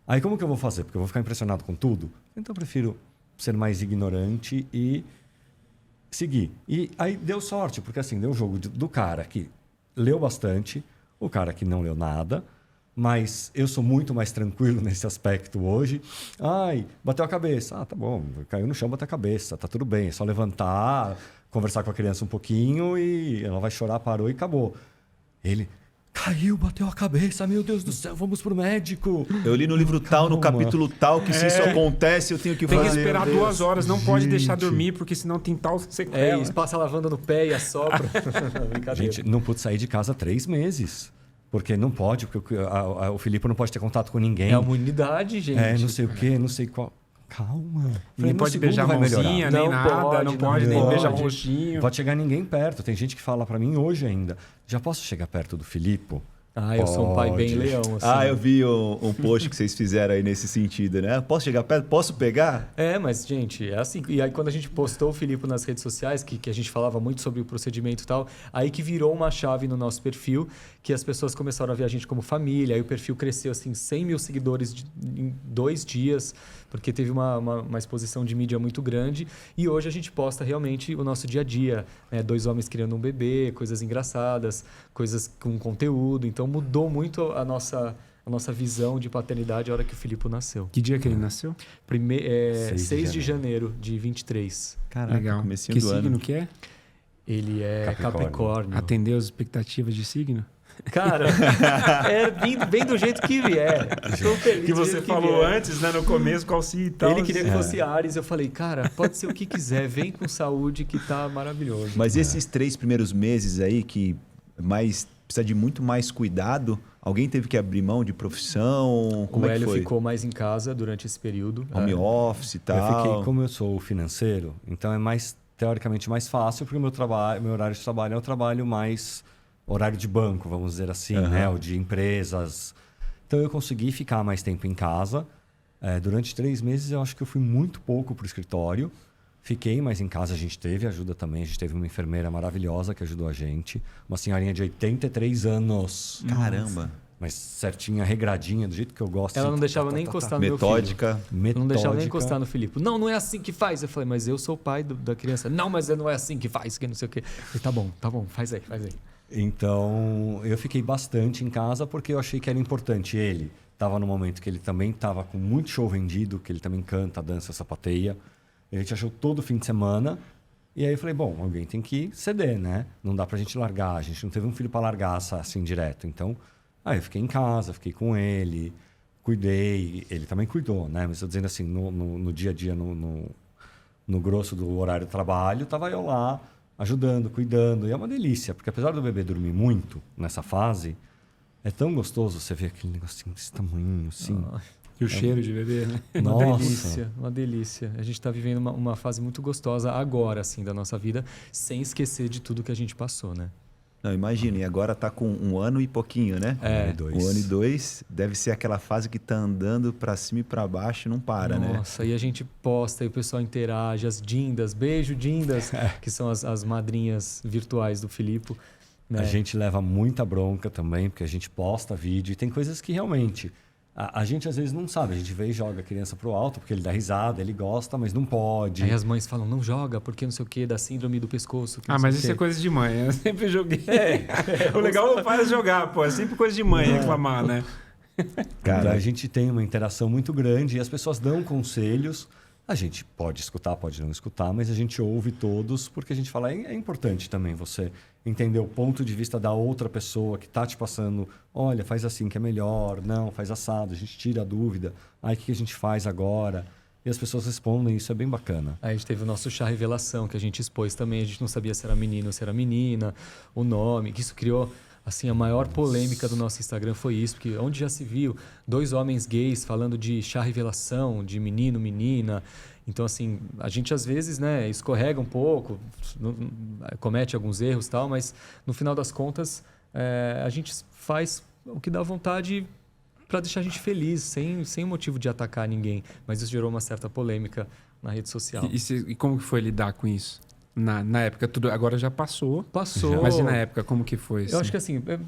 Speaker 4: Aí como que eu vou fazer? Porque eu vou ficar impressionado com tudo? Então eu prefiro ser mais ignorante e seguir. E aí deu sorte, porque assim, deu o jogo do cara que leu bastante, o cara que não leu nada, mas eu sou muito mais tranquilo nesse aspecto hoje. Ai, bateu a cabeça. Ah, tá bom, caiu no chão, bateu a cabeça, tá tudo bem, é só levantar, conversar com a criança um pouquinho e ela vai chorar, parou e acabou. Ele... Caiu, bateu a cabeça, meu Deus do céu, vamos pro médico.
Speaker 2: Eu li no livro tal, no capítulo tal, que se isso acontece, eu tenho que fazer.
Speaker 1: Tem que esperar 2 horas, não pode deixar dormir, porque senão tem tal sequela.
Speaker 3: E passa a lavanda no pé e assopra. Brincadeira.
Speaker 4: Gente, não pude sair de casa 3 meses. Porque não pode, porque o Filipe não pode ter contato com ninguém.
Speaker 3: É uma unidade, gente.
Speaker 4: Não sei o quê, não sei qual... Calma.
Speaker 1: Nem pode beijar a mãozinha, nem nada, não pode nem beijar o rostinho.
Speaker 4: Não pode chegar ninguém perto. Tem gente que fala pra mim hoje ainda, já posso chegar perto do Filipe?
Speaker 3: Eu sou um pai bem leão. Assim.
Speaker 2: Eu vi um post que vocês fizeram aí nesse sentido, né? Posso chegar perto? Posso pegar?
Speaker 3: Mas, gente, é assim. E aí, quando a gente postou o Filipe nas redes sociais, que a gente falava muito sobre o procedimento e tal, aí que virou uma chave no nosso perfil, que as pessoas começaram a ver a gente como família. Aí o perfil cresceu, assim, 100 mil seguidores em 2 dias, porque teve uma exposição de mídia muito grande. E hoje a gente posta realmente o nosso dia a dia, né? 2 homens criando um bebê, coisas engraçadas, coisas com conteúdo. Então, mudou muito a nossa visão de paternidade a hora que o Filipe nasceu.
Speaker 1: Que dia que ele nasceu?
Speaker 3: 6 de janeiro de 23.
Speaker 2: Caraca,
Speaker 1: legal.
Speaker 2: Comecinho do ano.
Speaker 1: Que signo que é?
Speaker 3: Ele é Capricórnio.
Speaker 1: Atendeu as expectativas de signo?
Speaker 3: Cara, bem do jeito que vier. Estou feliz
Speaker 1: Que você falou antes, né? No começo, qual signo e tal.
Speaker 3: Ele queria que fosse Áries. Eu falei, cara, pode ser o que quiser. Vem com saúde que tá maravilhoso.
Speaker 2: Mas esses 3 primeiros meses aí que precisa de muito mais cuidado, alguém teve que abrir mão de profissão? Como
Speaker 3: o
Speaker 2: é que
Speaker 3: Hélio
Speaker 2: foi?
Speaker 3: ficou mais em casa durante esse período.
Speaker 2: Home office e tal.
Speaker 4: Como eu sou financeiro, então é teoricamente mais fácil, porque meu horário de trabalho é o trabalho mais horário de banco, vamos dizer assim, né? Ou de empresas. Então eu consegui ficar mais tempo em casa. Durante 3 meses eu acho que eu fui muito pouco para o escritório. Fiquei mais em casa, a gente teve ajuda também. A gente teve uma enfermeira maravilhosa que ajudou a gente. Uma senhorinha de 83 anos.
Speaker 2: Caramba!
Speaker 4: Mas certinha, regradinha, do jeito que eu gosto.
Speaker 3: Ela não deixava nem encostar no meu filho.
Speaker 2: Metódica.
Speaker 3: Não deixava nem encostar no Filipe. Não é assim que faz. Eu falei, mas eu sou o pai da criança. Não, mas não é assim que faz, que não sei o quê. Eu falei, tá bom, faz aí.
Speaker 4: Então, eu fiquei bastante em casa porque eu achei que era importante. Ele estava no momento que ele também estava com muito show vendido, que ele também canta, dança, sapateia. A gente achou todo fim de semana. E aí eu falei, bom, alguém tem que ceder, né? Não dá pra gente largar. A gente não teve um filho para largar assim direto. Então, eu fiquei em casa, fiquei com ele, cuidei. Ele também cuidou, né? Mas estou dizendo assim, no dia a dia, no grosso do horário do trabalho, estava eu lá ajudando, cuidando. E é uma delícia, porque apesar do bebê dormir muito nessa fase, é tão gostoso você ver aquele negocinho desse tamanho, assim.
Speaker 1: E o cheiro de bebê, né?
Speaker 3: Uma delícia. A gente está vivendo uma fase muito gostosa agora, assim, da nossa vida, sem esquecer de tudo que a gente passou, né?
Speaker 2: Não, imagina, e agora tá com 1 ano e pouquinho, né?
Speaker 4: 1 ano e 2.
Speaker 2: 1 ano e 2, deve ser aquela fase que tá andando para cima e para baixo e não para, né?
Speaker 3: Nossa, e a gente posta e o pessoal interage, as Dindas, beijo Dindas, que são as madrinhas virtuais do Filipe. Né?
Speaker 4: A gente leva muita bronca também, porque a gente posta vídeo e tem coisas que realmente... A gente às vezes não sabe, a gente vê e joga a criança pro alto, porque ele dá risada, ele gosta, mas não pode.
Speaker 3: Aí as mães falam, não joga, porque não sei o quê, da síndrome do pescoço.
Speaker 1: Mas isso é coisa de mãe, eu sempre joguei. O legal é o pai jogar, pô, é sempre coisa de mãe reclamar, né?
Speaker 2: Cara,
Speaker 4: A gente tem uma interação muito grande e as pessoas dão conselhos. A gente pode escutar, pode não escutar, mas a gente ouve todos porque a gente fala, é importante também você entender o ponto de vista da outra pessoa que está te passando, olha, faz assim que é melhor, não, faz assado, a gente tira a dúvida, aí o que a gente faz agora? E as pessoas respondem, isso é bem bacana.
Speaker 3: Aí a gente teve o nosso chá revelação, que a gente expôs também, a gente não sabia se era menino ou se era menina, o nome, que isso criou, assim, a maior polêmica do nosso Instagram foi isso, porque onde já se viu 2 homens gays falando de chá revelação, de menino, menina. Então, assim, a gente às vezes, né, escorrega um pouco, comete alguns erros e tal, mas no final das contas, a gente faz o que dá vontade para deixar a gente feliz, sem motivo de atacar ninguém. Mas isso gerou uma certa polêmica na rede social.
Speaker 1: E como que foi lidar com isso? Na época, tudo agora já passou.
Speaker 3: Passou.
Speaker 1: Mas e na época, como que foi?
Speaker 3: Eu acho que assim, é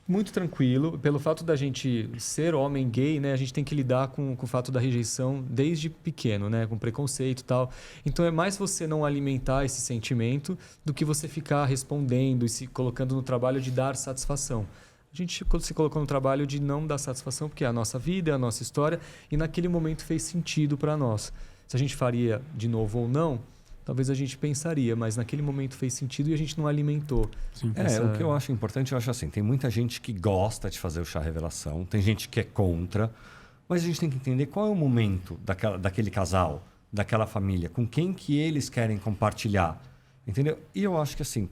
Speaker 3: muito tranquilo. Pelo fato da gente ser homem gay, né? A gente tem que lidar com o fato da rejeição desde pequeno, né? Com preconceito e tal. Então é mais você não alimentar esse sentimento do que você ficar respondendo e se colocando no trabalho de dar satisfação. A gente se colocou no trabalho de não dar satisfação porque é a nossa vida, é a nossa história e naquele momento fez sentido para nós. Se a gente faria de novo ou não, talvez a gente pensaria, mas naquele momento fez sentido e a gente não alimentou.
Speaker 1: Sim.
Speaker 4: O que eu acho importante, eu acho assim, tem muita gente que gosta de fazer o chá revelação, tem gente que é contra, mas a gente tem que entender qual é o momento daquele casal, daquela família, com quem que eles querem compartilhar, entendeu? E eu acho que assim,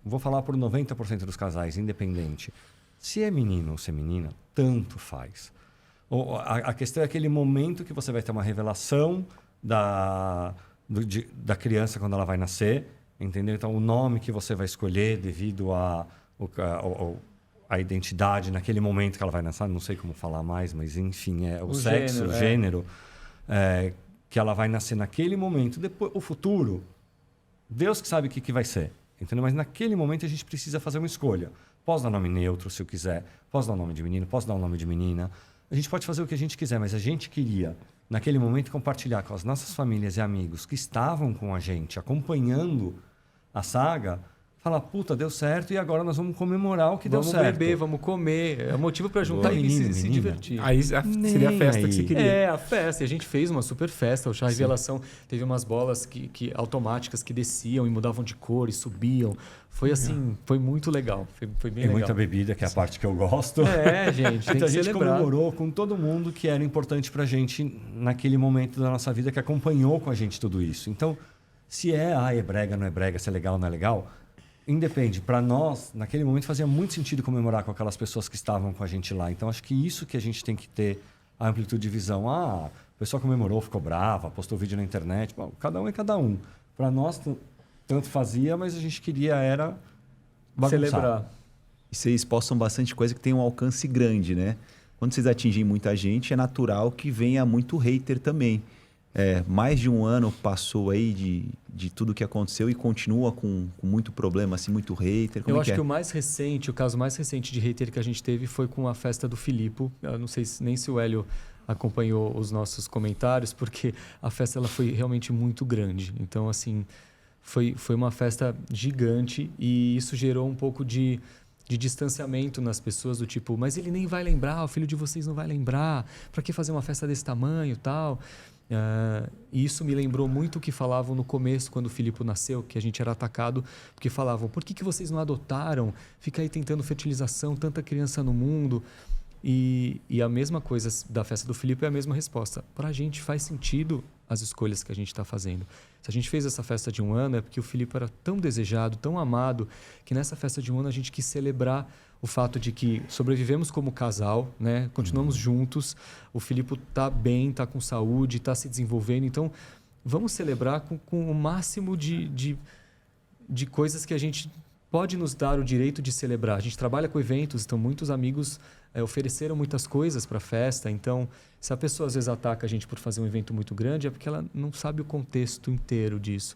Speaker 4: vou falar por 90% dos casais, independente, se é menino ou se é menina, tanto faz. A questão é aquele momento que você vai ter uma revelação da criança quando ela vai nascer, entendeu? Então, o nome que você vai escolher devido à identidade naquele momento que ela vai nascer, não sei como falar mais, mas enfim, é o sexo,
Speaker 3: gênero,
Speaker 4: o gênero, que ela vai nascer naquele momento. Depois, o futuro, Deus que sabe o que vai ser, entendeu? Mas naquele momento a gente precisa fazer uma escolha. Posso dar nome neutro, se eu quiser. Posso dar o nome de menino, posso dar o nome de menina. A gente pode fazer o que a gente quiser, mas a gente queria, naquele momento, compartilhar com as nossas famílias e amigos que estavam com a gente, acompanhando a saga, falar, puta, deu certo e agora nós vamos comemorar o que deu certo.
Speaker 3: Vamos beber, vamos comer. É motivo para juntar e se divertir.
Speaker 1: Aí seria a festa que você queria.
Speaker 3: É, a festa. E a gente fez uma super festa. O chá revelação teve umas bolas automáticas que desciam e mudavam de cor e subiam. Foi assim, foi muito legal. Foi bem legal.
Speaker 4: Muita bebida, que é a parte que eu gosto.
Speaker 3: Gente, tem
Speaker 4: então
Speaker 3: que
Speaker 4: a gente
Speaker 3: celebrar.
Speaker 4: comemorou com todo mundo que era importante pra gente naquele momento da nossa vida, que acompanhou com a gente tudo isso. Então, se é brega, não é brega, se é legal, não é legal, independe. Para nós, naquele momento, fazia muito sentido comemorar com aquelas pessoas que estavam com a gente lá. Então, acho que isso que a gente tem que ter a amplitude de visão. O pessoal comemorou, ficou brava, postou vídeo na internet. Bom, cada um é cada um. Para nós, tanto fazia, mas a gente queria era bagunçar.
Speaker 3: Celebrar.
Speaker 2: E vocês postam bastante coisa que tem um alcance grande, né? Quando vocês atingem muita gente, é natural que venha muito hater também. Mais de um ano passou aí de tudo que aconteceu e continua com muito problema, assim, muito hater.
Speaker 3: Eu acho que o caso mais recente de hater que a gente teve foi com a festa do Filipe. Eu não sei nem se o Hélio acompanhou os nossos comentários, porque a festa ela foi realmente muito grande. Então, assim, foi uma festa gigante e isso gerou um pouco de distanciamento nas pessoas, do tipo, mas ele nem vai lembrar, o filho de vocês não vai lembrar, para que fazer uma festa desse tamanho e tal? E isso me lembrou muito o que falavam no começo, quando o Filipe nasceu, que a gente era atacado, porque falavam, por que vocês não adotaram? Fica aí tentando fertilização, tanta criança no mundo. E a mesma coisa da festa do Filipe é a mesma resposta. Para a gente faz sentido as escolhas que a gente está fazendo. Se a gente fez essa festa de um ano, é porque o Filipe era tão desejado, tão amado, que nessa festa de um ano a gente quis celebrar o fato de que sobrevivemos como casal, né? Continuamos juntos, o Filipe está bem, está com saúde, está se desenvolvendo. Então, vamos celebrar com o máximo de coisas que a gente pode nos dar o direito de celebrar. A gente trabalha com eventos, então muitos amigos ofereceram muitas coisas para a festa. Então, se a pessoa às vezes ataca a gente por fazer um evento muito grande, é porque ela não sabe o contexto inteiro disso.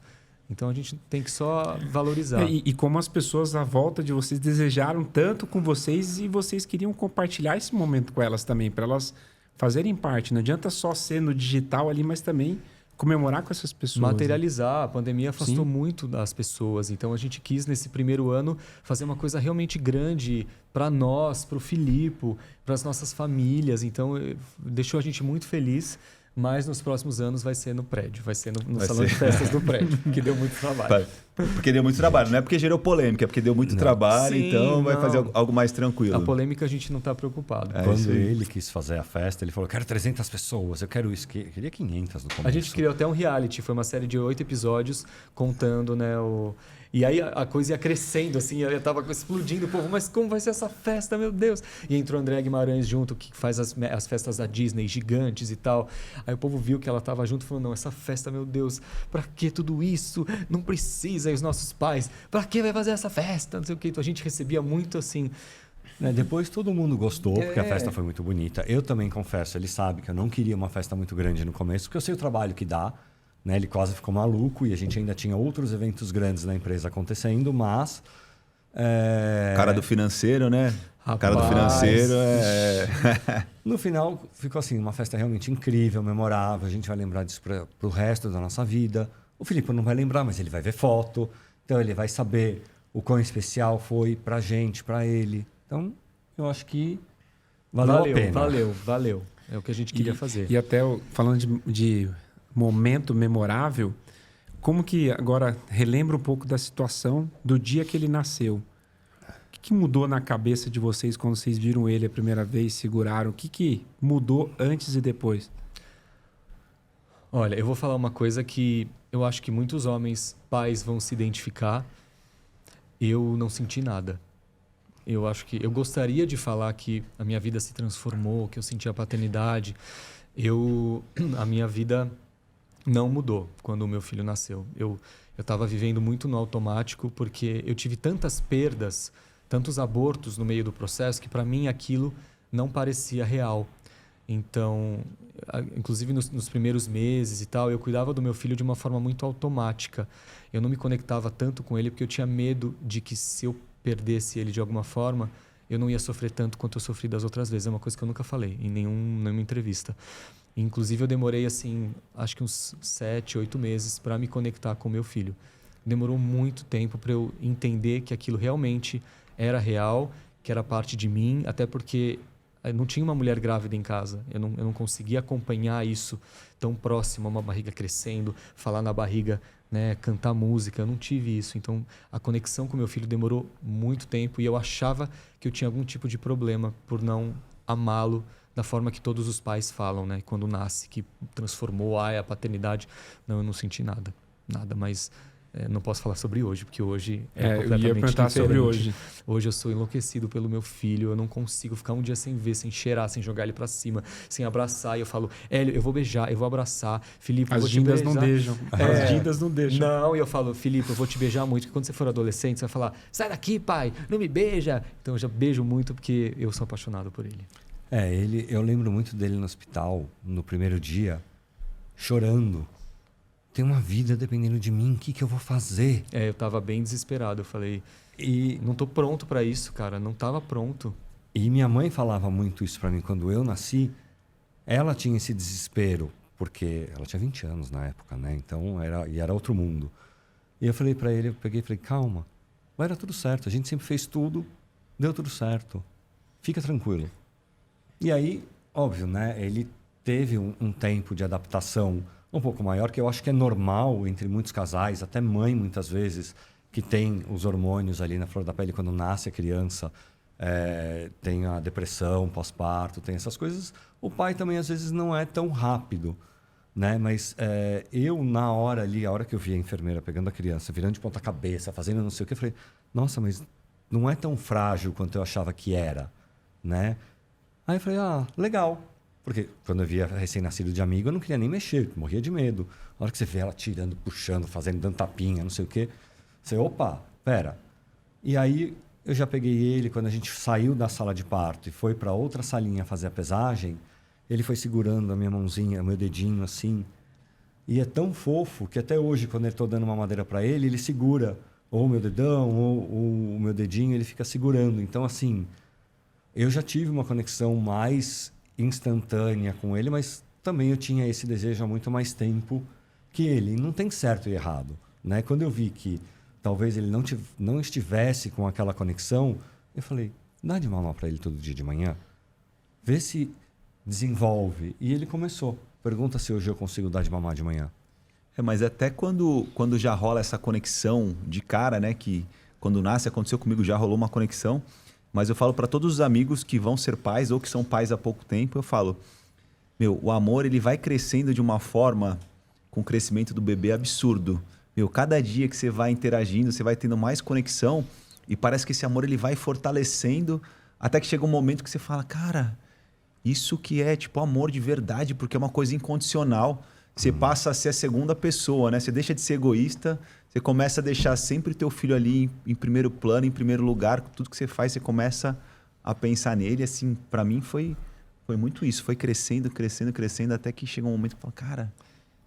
Speaker 3: Então, a gente tem que só valorizar.
Speaker 1: E como as pessoas à volta de vocês desejaram tanto com vocês e vocês queriam compartilhar esse momento com elas também, para elas fazerem parte. Não adianta só ser no digital ali, mas também comemorar com essas pessoas.
Speaker 3: Materializar. A pandemia afastou
Speaker 1: Sim.
Speaker 3: muito das pessoas. Então a gente quis, nesse primeiro ano, fazer uma coisa realmente grande para nós, para o Filipe, para as nossas famílias. Então deixou a gente muito feliz. Mas nos próximos anos vai ser no prédio, vai ser no salão de festas do prédio, que deu muito trabalho.
Speaker 2: Porque deu muito trabalho, não é porque gerou polêmica, é porque deu muito trabalho,
Speaker 3: Sim,
Speaker 2: então vai
Speaker 3: não.
Speaker 2: fazer algo mais tranquilo.
Speaker 3: A polêmica a gente não está preocupado.
Speaker 2: É isso
Speaker 4: Quando
Speaker 2: aí.
Speaker 4: ele quis fazer a festa, ele falou, eu quero 300 pessoas, eu quero isso. Eu queria 500 no começo.
Speaker 3: A gente criou até um reality, foi uma série de 8 episódios contando, né, E aí a coisa ia crescendo, assim, eu tava explodindo, o povo, mas como vai ser essa festa, meu Deus? E entrou André Guimarães junto, que faz as festas da Disney, gigantes e tal. Aí o povo viu que ela tava junto e falou, não, essa festa, meu Deus, pra que tudo isso? Não precisa. E os nossos pais, pra que vai fazer essa festa? Não sei o quê. Então a gente recebia muito, assim...
Speaker 4: Depois todo mundo gostou, porque a
Speaker 3: É.
Speaker 4: festa foi muito bonita. Eu também confesso, ele sabe que eu não queria uma festa muito grande no começo, porque eu sei o trabalho que dá. Né? Ele quase ficou maluco e a gente ainda tinha outros eventos grandes na empresa acontecendo, mas...
Speaker 2: Cara do financeiro, né? Cara do
Speaker 3: Rapaz.
Speaker 2: financeiro é...
Speaker 4: No final, ficou assim, uma festa realmente incrível, memorável. A gente vai lembrar disso para o resto da nossa vida. O Filipe não vai lembrar, mas ele vai ver foto. Então, ele vai saber o quão especial foi pra gente, pra ele. Então, eu acho que valeu a pena.
Speaker 3: Valeu. É o que a gente queria fazer.
Speaker 1: E até falando de momento memorável, como que agora relembra um pouco da situação do dia que ele nasceu? O que mudou na cabeça de vocês quando vocês viram ele a primeira vez, seguraram? O que mudou antes e depois?
Speaker 3: Olha, eu vou falar uma coisa que eu acho que muitos homens, pais, vão se identificar. Eu não senti nada. Eu acho que eu gostaria de falar que a minha vida se transformou, que eu senti a paternidade. A minha vida não mudou quando o meu filho nasceu. Eu estava vivendo muito no automático porque eu tive tantas perdas, tantos abortos no meio do processo que para mim aquilo não parecia real. Então, inclusive nos primeiros meses e tal, eu cuidava do meu filho de uma forma muito automática. Eu não me conectava tanto com ele porque eu tinha medo de que se eu perdesse ele de alguma forma, eu não ia sofrer tanto quanto eu sofri das outras vezes. É uma coisa que eu nunca falei em nenhuma entrevista. Inclusive, eu demorei, assim, acho que uns 7, 8 meses para me conectar com o meu filho. Demorou muito tempo para eu entender que aquilo realmente era real, que era parte de mim, até porque não tinha uma mulher grávida em casa. Eu não conseguia acompanhar isso tão próximo, uma barriga crescendo, falar na barriga, né, cantar música. Eu não tive isso. Então, a conexão com meu filho demorou muito tempo e eu achava que eu tinha algum tipo de problema por não amá-lo da forma que todos os pais falam, né? Quando nasce, que transformou a paternidade. Não, eu não senti nada. Mas não posso falar sobre hoje, porque hoje
Speaker 1: eu
Speaker 3: completamente
Speaker 1: ia perguntar
Speaker 3: diferente.
Speaker 1: sobre hoje.
Speaker 3: Hoje eu sou enlouquecido pelo meu filho, eu não consigo ficar um dia sem ver, sem cheirar, sem jogar ele pra cima, sem abraçar. E eu falo, Hélio, eu vou beijar, eu vou abraçar. Filipe, eu vou
Speaker 1: As
Speaker 3: te
Speaker 1: gindas
Speaker 3: beijar.
Speaker 1: não deixam. As gindas não deixam.
Speaker 3: Não, e eu falo, Filipe, eu vou te beijar muito, porque quando você for adolescente, você vai falar, sai daqui, pai, não me beija. Então eu já beijo muito porque eu sou apaixonado por ele.
Speaker 4: Eu lembro muito dele no hospital, no primeiro dia, chorando. Tem uma vida dependendo de mim, o que eu vou fazer?
Speaker 3: Eu tava bem desesperado, eu falei, não tô pronto pra isso, cara, não tava pronto.
Speaker 4: E minha mãe falava muito isso pra mim quando eu nasci. Ela tinha esse desespero, porque ela tinha 20 anos na época, né? Então era outro mundo. E eu falei pra ele, eu peguei e falei, calma, vai dar tudo certo, a gente sempre fez tudo, deu tudo certo, fica tranquilo. E aí, óbvio, né? Ele teve um tempo de adaptação um pouco maior, que eu acho que é normal entre muitos casais, até mãe muitas vezes, que tem os hormônios ali na flor da pele quando nasce a criança, tem a depressão pós-parto, tem essas coisas. O pai também às vezes não é tão rápido, né? Mas eu na hora ali, a hora que eu vi a enfermeira pegando a criança, virando de ponta cabeça, fazendo não sei o que, eu falei, nossa, mas não é tão frágil quanto eu achava que era, né? Aí eu falei, legal. Porque quando eu via recém-nascido de amigo, eu não queria nem mexer, morria de medo. Na hora que você vê ela tirando, puxando, fazendo, dando tapinha, não sei o quê, você, opa, pera. E aí eu já peguei ele, quando a gente saiu da sala de parto e foi para outra salinha fazer a pesagem, ele foi segurando a minha mãozinha, meu dedinho assim. E é tão fofo que até hoje, quando eu estou dando uma madeira para ele, ele segura ou o meu dedão ou o meu dedinho, ele fica segurando. Então, assim, eu já tive uma conexão mais instantânea com ele, mas também eu tinha esse desejo há muito mais tempo que ele não tem certo e errado, né? Quando eu vi que talvez ele não estivesse com aquela conexão, eu falei, dá de mamar para ele todo dia de manhã, vê se desenvolve. E ele começou. Pergunta se hoje eu consigo dar de mamar de manhã.
Speaker 2: Mas até quando já rola essa conexão de cara, né? Que quando nasce, aconteceu comigo, já rolou uma conexão. Mas eu falo para todos os amigos que vão ser pais ou que são pais há pouco tempo, eu falo, o amor ele vai crescendo de uma forma, com o crescimento do bebê, absurdo. Cada dia que você vai interagindo, você vai tendo mais conexão e parece que esse amor ele vai fortalecendo até que chega um momento que você fala, cara, isso que é tipo amor de verdade, porque é uma coisa incondicional. Você passa a ser a segunda pessoa, né? Você deixa de ser egoísta, você começa a deixar sempre o teu filho ali em primeiro plano, em primeiro lugar. Tudo que você faz, você começa a pensar nele. Assim, para mim foi muito isso. Foi crescendo, crescendo, crescendo, até que chega um momento que fala, cara,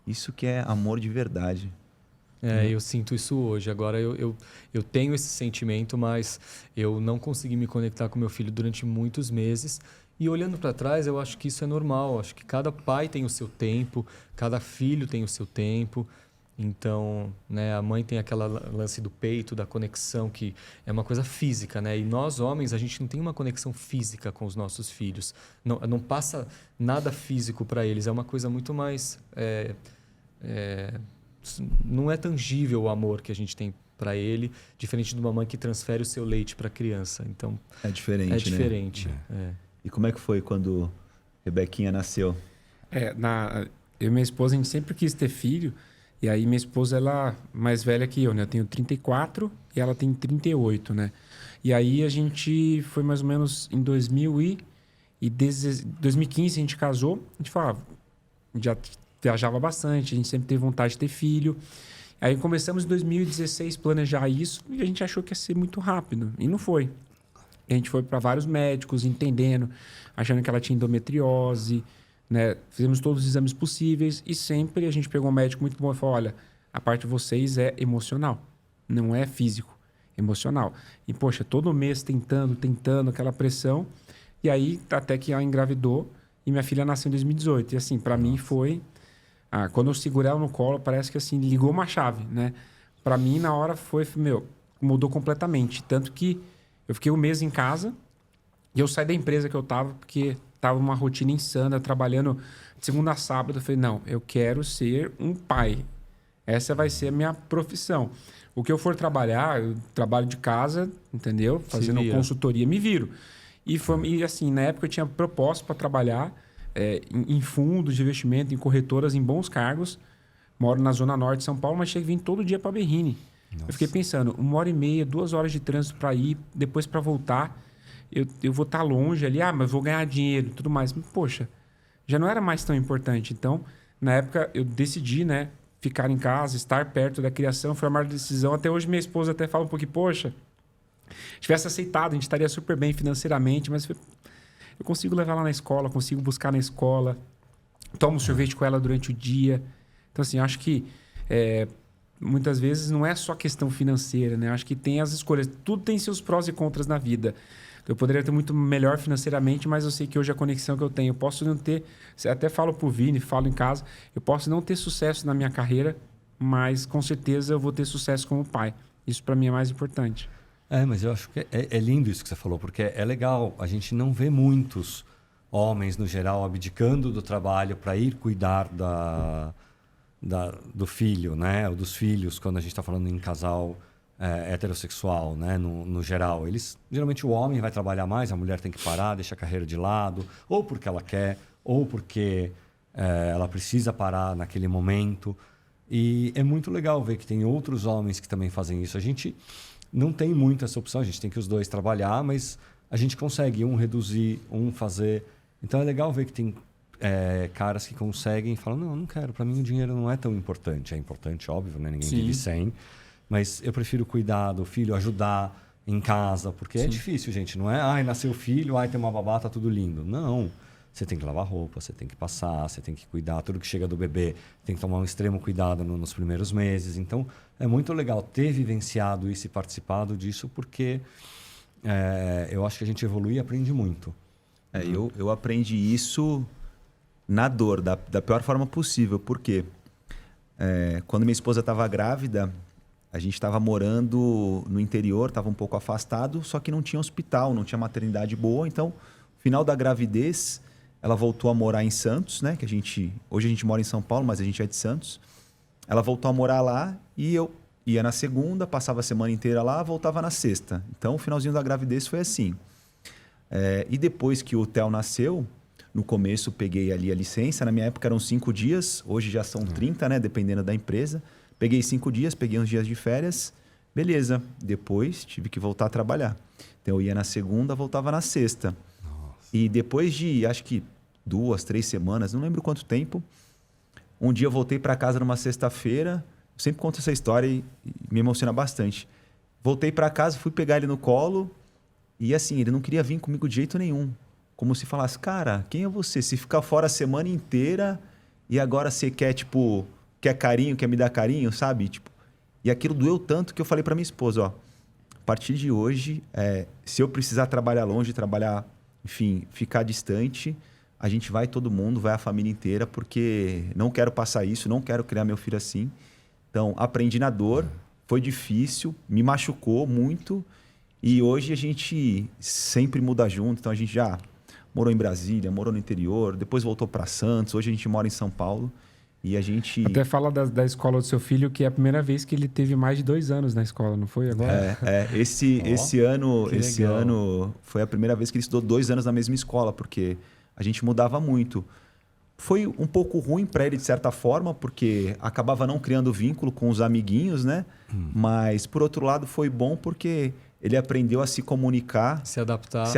Speaker 2: isso que é amor de verdade.
Speaker 3: Eu sinto isso hoje. Agora eu tenho esse sentimento, mas eu não consegui me conectar com meu filho durante muitos meses. E olhando para trás, eu acho que isso é normal. Acho que cada pai tem o seu tempo, cada filho tem o seu tempo. Então, né, a mãe tem aquela lance do peito, da conexão, que é uma coisa física, né? E nós, homens, a gente não tem uma conexão física com os nossos filhos. Não passa nada físico para eles. É uma coisa muito mais... não é tangível o amor que a gente tem para ele, diferente de uma mãe que transfere o seu leite para a criança. Então,
Speaker 2: é diferente,
Speaker 3: é diferente.
Speaker 2: Né? E como é que foi quando Rebequinha nasceu?
Speaker 1: Eu e minha esposa, a gente sempre quis ter filho. E aí minha esposa, ela é mais velha que eu, né? Eu tenho 34 e ela tem 38, né? E aí a gente foi mais ou menos em 2015 a gente casou. A gente falava, já viajava bastante, a gente sempre teve vontade de ter filho. Aí começamos em 2016 planejar isso e a gente achou que ia ser muito rápido. E não foi. A gente foi para vários médicos, entendendo, achando que ela tinha endometriose, né? Fizemos todos os exames possíveis e sempre a gente pegou um médico muito bom e falou, olha, a parte de vocês é emocional, não é físico, emocional. E, poxa, todo mês tentando, aquela pressão. E aí, até que ela engravidou e minha filha nasceu em 2018. E assim, para mim foi... quando eu segurei ela no colo, parece que assim, ligou uma chave, né? Para mim, na hora, mudou completamente. Tanto que eu fiquei um mês em casa e eu saí da empresa que eu tava, porque tava uma rotina insana, trabalhando de segunda a sábado. Eu falei, não, eu quero ser um pai. Essa vai ser a minha profissão. O que eu for trabalhar, eu trabalho de casa, entendeu? Fazendo consultoria, me viro. E assim, na época eu tinha proposta para trabalhar em fundos de investimento, em corretoras, em bons cargos. Moro na Zona Norte de São Paulo, mas chego vindo todo dia para Berrini. Nossa. Eu fiquei pensando, 1h30, 2 horas de trânsito para ir, depois para voltar. Eu vou estar longe ali, mas vou ganhar dinheiro e tudo mais. Mas, poxa, já não era mais tão importante. Então, na época, eu decidi, né, ficar em casa, estar perto da criação, foi a maior decisão. Até hoje, minha esposa até fala um pouquinho, poxa, se tivesse aceitado, a gente estaria super bem financeiramente, mas eu consigo levar ela na escola, consigo buscar na escola, tomo sorvete com ela durante o dia. Então, assim, eu acho que muitas vezes não é só questão financeira, né? Eu acho que tem as escolhas. Tudo tem seus prós e contras na vida. Eu poderia ter muito melhor financeiramente, mas eu sei que hoje a conexão que eu tenho, eu posso não ter... Até falo pro Vini, falo em casa, eu posso não ter sucesso na minha carreira, mas com certeza eu vou ter sucesso como pai. Isso para mim é mais importante.
Speaker 4: Mas eu acho que é lindo isso que você falou, porque é legal. A gente não vê muitos homens, no geral, abdicando do trabalho para ir cuidar do filho, né? Ou dos filhos, quando a gente está falando em casal heterossexual, né? No geral. Geralmente o homem vai trabalhar mais, a mulher tem que parar, deixa a carreira de lado, ou porque ela quer, ou porque ela precisa parar naquele momento. E é muito legal ver que tem outros homens que também fazem isso. A gente não tem muito essa opção, a gente tem que os dois trabalhar, mas a gente consegue um reduzir, um fazer. Então é legal ver que tem caras que conseguem e falam, não quero, para mim o dinheiro não é tão importante. É importante, óbvio, né? Ninguém vive sem, mas eu prefiro cuidar do filho, ajudar em casa, porque é difícil, gente. Não é, nasceu filho, tem uma babá, tá tudo lindo. Não, você tem que lavar roupa, você tem que passar, você tem que cuidar, tudo que chega do bebê tem que tomar um extremo cuidado nos primeiros meses. Então, é muito legal ter vivenciado isso e participado disso, porque eu acho que a gente evolui e aprende muito.
Speaker 2: Eu aprendi isso na dor, da pior forma possível. Por quê? Quando minha esposa estava grávida, a gente estava morando no interior, estava um pouco afastado, só que não tinha hospital, não tinha maternidade boa. Então, no final da gravidez, ela voltou a morar em Santos, né? Hoje a gente mora em São Paulo, mas a gente é de Santos. Ela voltou a morar lá e eu ia na segunda, passava a semana inteira lá, voltava na sexta. Então, o finalzinho da gravidez foi assim. E depois que o Theo nasceu, no começo peguei ali a licença. Na minha época eram 5 dias, hoje já são 30, né? Dependendo da empresa. Peguei 5 dias, peguei uns dias de férias. Beleza. Depois tive que voltar a trabalhar. Então eu ia na segunda, voltava na sexta. Nossa. E depois de, acho que 2, 3 semanas, não lembro quanto tempo, um dia eu voltei para casa numa sexta-feira. Eu sempre conto essa história e me emociona bastante. Voltei para casa, fui pegar ele no colo e assim, ele não queria vir comigo de jeito nenhum. Como se falasse, cara, quem é você? Se ficar fora a semana inteira e agora você quer, tipo, quer carinho, quer me dar carinho, sabe? Tipo, e aquilo doeu tanto que eu falei para minha esposa, ó, a partir de hoje, se eu precisar trabalhar longe, enfim, ficar distante, a gente vai todo mundo, vai a família inteira, porque não quero passar isso, não quero criar meu filho assim. Então, aprendi na dor, foi difícil, me machucou muito e hoje a gente sempre muda junto, então a gente já morou em Brasília, morou no interior, depois voltou para Santos, hoje a gente mora em São Paulo e a gente...
Speaker 1: Até fala da escola do seu filho, que é a primeira vez que ele teve mais de 2 anos na escola, não foi agora?
Speaker 2: Esse ano foi a primeira vez que ele estudou 2 anos na mesma escola, porque a gente mudava muito. Foi um pouco ruim para ele, de certa forma, porque acabava não criando vínculo com os amiguinhos, né? Mas, por outro lado, foi bom porque ele aprendeu a se comunicar,
Speaker 3: se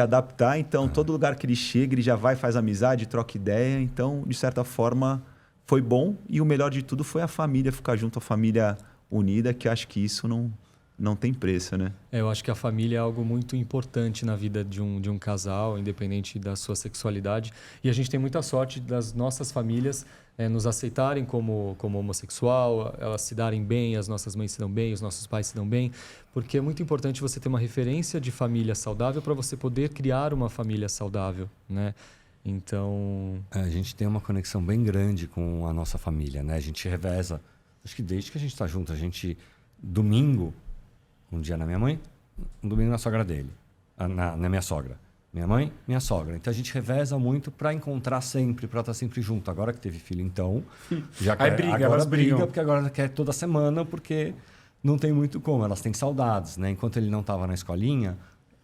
Speaker 3: adaptar.
Speaker 2: Então, todo lugar que ele chega, ele já vai, faz amizade, troca ideia. Então, de certa forma, foi bom. E o melhor de tudo foi a família, ficar junto, a família unida, que acho que isso não tem preço, né?
Speaker 3: Eu acho que a família é algo muito importante na vida de um casal, independente da sua sexualidade. E a gente tem muita sorte das nossas famílias nos aceitarem como homossexual, elas se darem bem, as nossas mães se dão bem, os nossos pais se dão bem, porque é muito importante você ter uma referência de família saudável para você poder criar uma família saudável, né? Então...
Speaker 4: A gente tem uma conexão bem grande com a nossa família, né? A gente reveza, acho que desde que a gente está junto, a gente, domingo, um dia na minha mãe, um domingo na sogra dele, na minha sogra. Minha mãe, minha sogra. Então a gente reveza muito para encontrar sempre, para estar sempre junto. Agora que teve filho, então, já
Speaker 1: Aí briga,
Speaker 4: agora
Speaker 1: elas brigam.
Speaker 4: porque agora quer toda semana, porque não tem muito como. Elas têm saudades, né? Enquanto ele não estava na escolinha,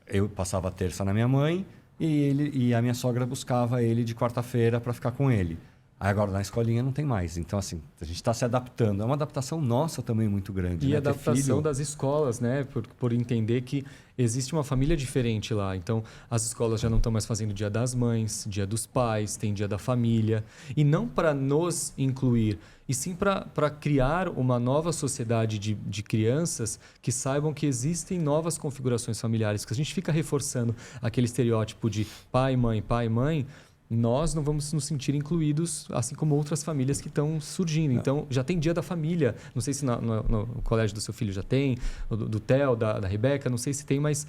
Speaker 4: eu passava a terça na minha mãe e a minha sogra buscava ele de quarta-feira para ficar com ele. Aí agora na escolinha não tem mais. Então, assim, a gente está se adaptando. É uma adaptação nossa também muito grande.
Speaker 3: E
Speaker 4: né?
Speaker 3: a adaptação das escolas, né? Por entender que existe uma família diferente lá. Então, as escolas já não estão mais fazendo Dia das Mães, Dia dos Pais, tem Dia da Família. E não para nos incluir, e sim para criar uma nova sociedade de crianças que saibam que existem novas configurações familiares. Que a gente fica reforçando aquele estereótipo de pai, mãe, nós não vamos nos sentir incluídos, assim como outras famílias que estão surgindo. Então, já tem Dia da Família. Não sei se no colégio do seu filho já tem, do Theo, da Rebeca, não sei se tem, mas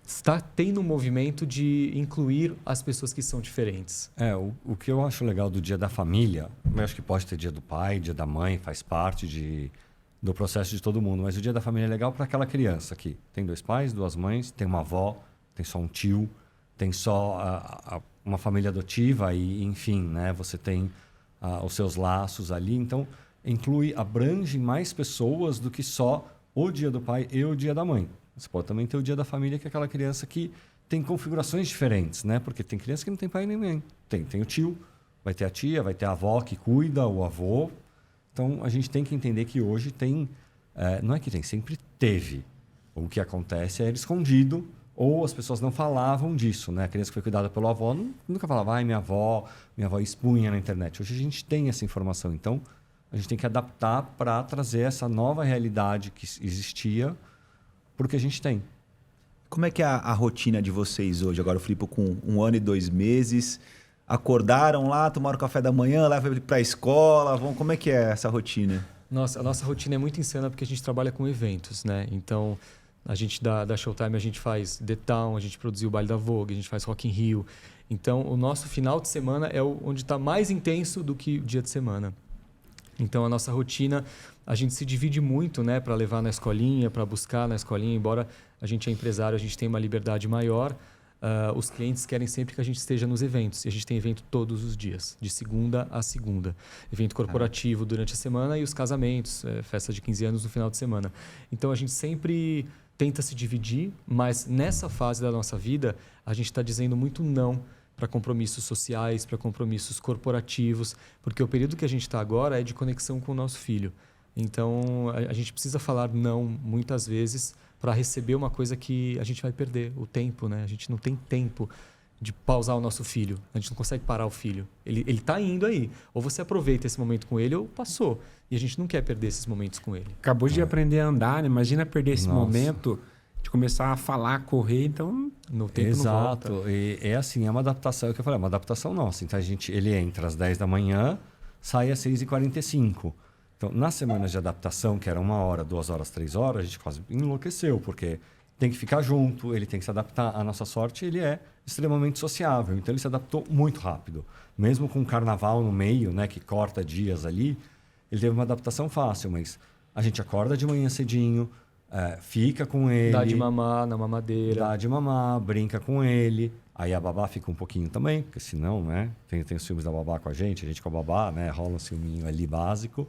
Speaker 3: está tendo um movimento de incluir as pessoas que são diferentes.
Speaker 4: O que eu acho legal do Dia da Família, eu acho que pode ter Dia do Pai, Dia da Mãe, faz parte do processo de todo mundo, mas o Dia da Família é legal para aquela criança que tem 2 pais, 2 mães, tem uma avó, tem só um tio, tem só uma família adotiva e, enfim, né? Você tem os seus laços ali. Então, abrange mais pessoas do que só o Dia do Pai e o Dia da Mãe. Você pode também ter o Dia da Família, que é aquela criança que tem configurações diferentes, né? Porque tem criança que não tem pai nem mãe. Tem o tio, vai ter a tia, vai ter a avó que cuida, o avô. Então, a gente tem que entender que hoje tem... não é que tem, sempre teve. O que acontece é ele escondido, ou as pessoas não falavam disso, né? A criança que foi cuidada pelo avô nunca falava, minha avó expunha na internet. Hoje a gente tem essa informação, então a gente tem que adaptar para trazer essa nova realidade que existia para o que a gente tem.
Speaker 2: Como é que é a rotina de vocês hoje? Agora o Filipe com 1 ano e 2 meses, acordaram lá, tomaram café da manhã, levam ele para a escola, como é que é essa rotina?
Speaker 3: Nossa, a nossa rotina é muito insana porque a gente trabalha com eventos, né? Então... A gente da Showtime, a gente faz The Town, a gente produziu o Baile da Vogue, a gente faz Rock in Rio. Então, o nosso final de semana é onde está mais intenso do que o dia de semana. Então, a nossa rotina, a gente se divide muito, né? Para levar na escolinha, para buscar na escolinha. Embora a gente é empresário, a gente tem uma liberdade maior. Os clientes querem sempre que a gente esteja nos eventos. E a gente tem evento todos os dias, de segunda a segunda. Evento corporativo durante a semana e os casamentos, festa de 15 anos no final de semana. Então, a gente sempre tenta se dividir, mas nessa fase da nossa vida, a gente está dizendo muito não para compromissos sociais, para compromissos corporativos, porque o período que a gente está agora é de conexão com o nosso filho. Então, a gente precisa falar não muitas vezes para receber uma coisa que a gente vai perder, o tempo, né? A gente não tem tempo de pausar o nosso filho. A gente não consegue parar o filho. Ele está indo aí. Ou você aproveita esse momento com ele ou passou. E a gente não quer perder esses momentos com ele.
Speaker 1: Acabou de aprender a andar, né? Imagina perder esse
Speaker 4: Nossa.
Speaker 1: momento de começar a falar, correr, então...
Speaker 3: No tempo
Speaker 4: Exato.
Speaker 3: não volta.
Speaker 4: E é assim, é uma adaptação, é o que eu falei, é uma adaptação nossa. Então, ele entra às 10 da manhã, sai às 6h45. Então, nas semanas de adaptação, que era 1 hora, 2 horas, 3 horas, a gente quase enlouqueceu, porque tem que ficar junto, ele tem que se adaptar. A nossa sorte, ele é extremamente sociável, então ele se adaptou muito rápido. Mesmo com o carnaval no meio, né, que corta dias ali, ele teve uma adaptação fácil, mas a gente acorda de manhã cedinho, fica com ele...
Speaker 3: Dá de mamar na mamadeira.
Speaker 4: Dá de mamar, brinca com ele. Aí a babá fica um pouquinho também, porque senão, né, tem os filmes da babá com a gente com a babá, né, rola um filminho ali básico.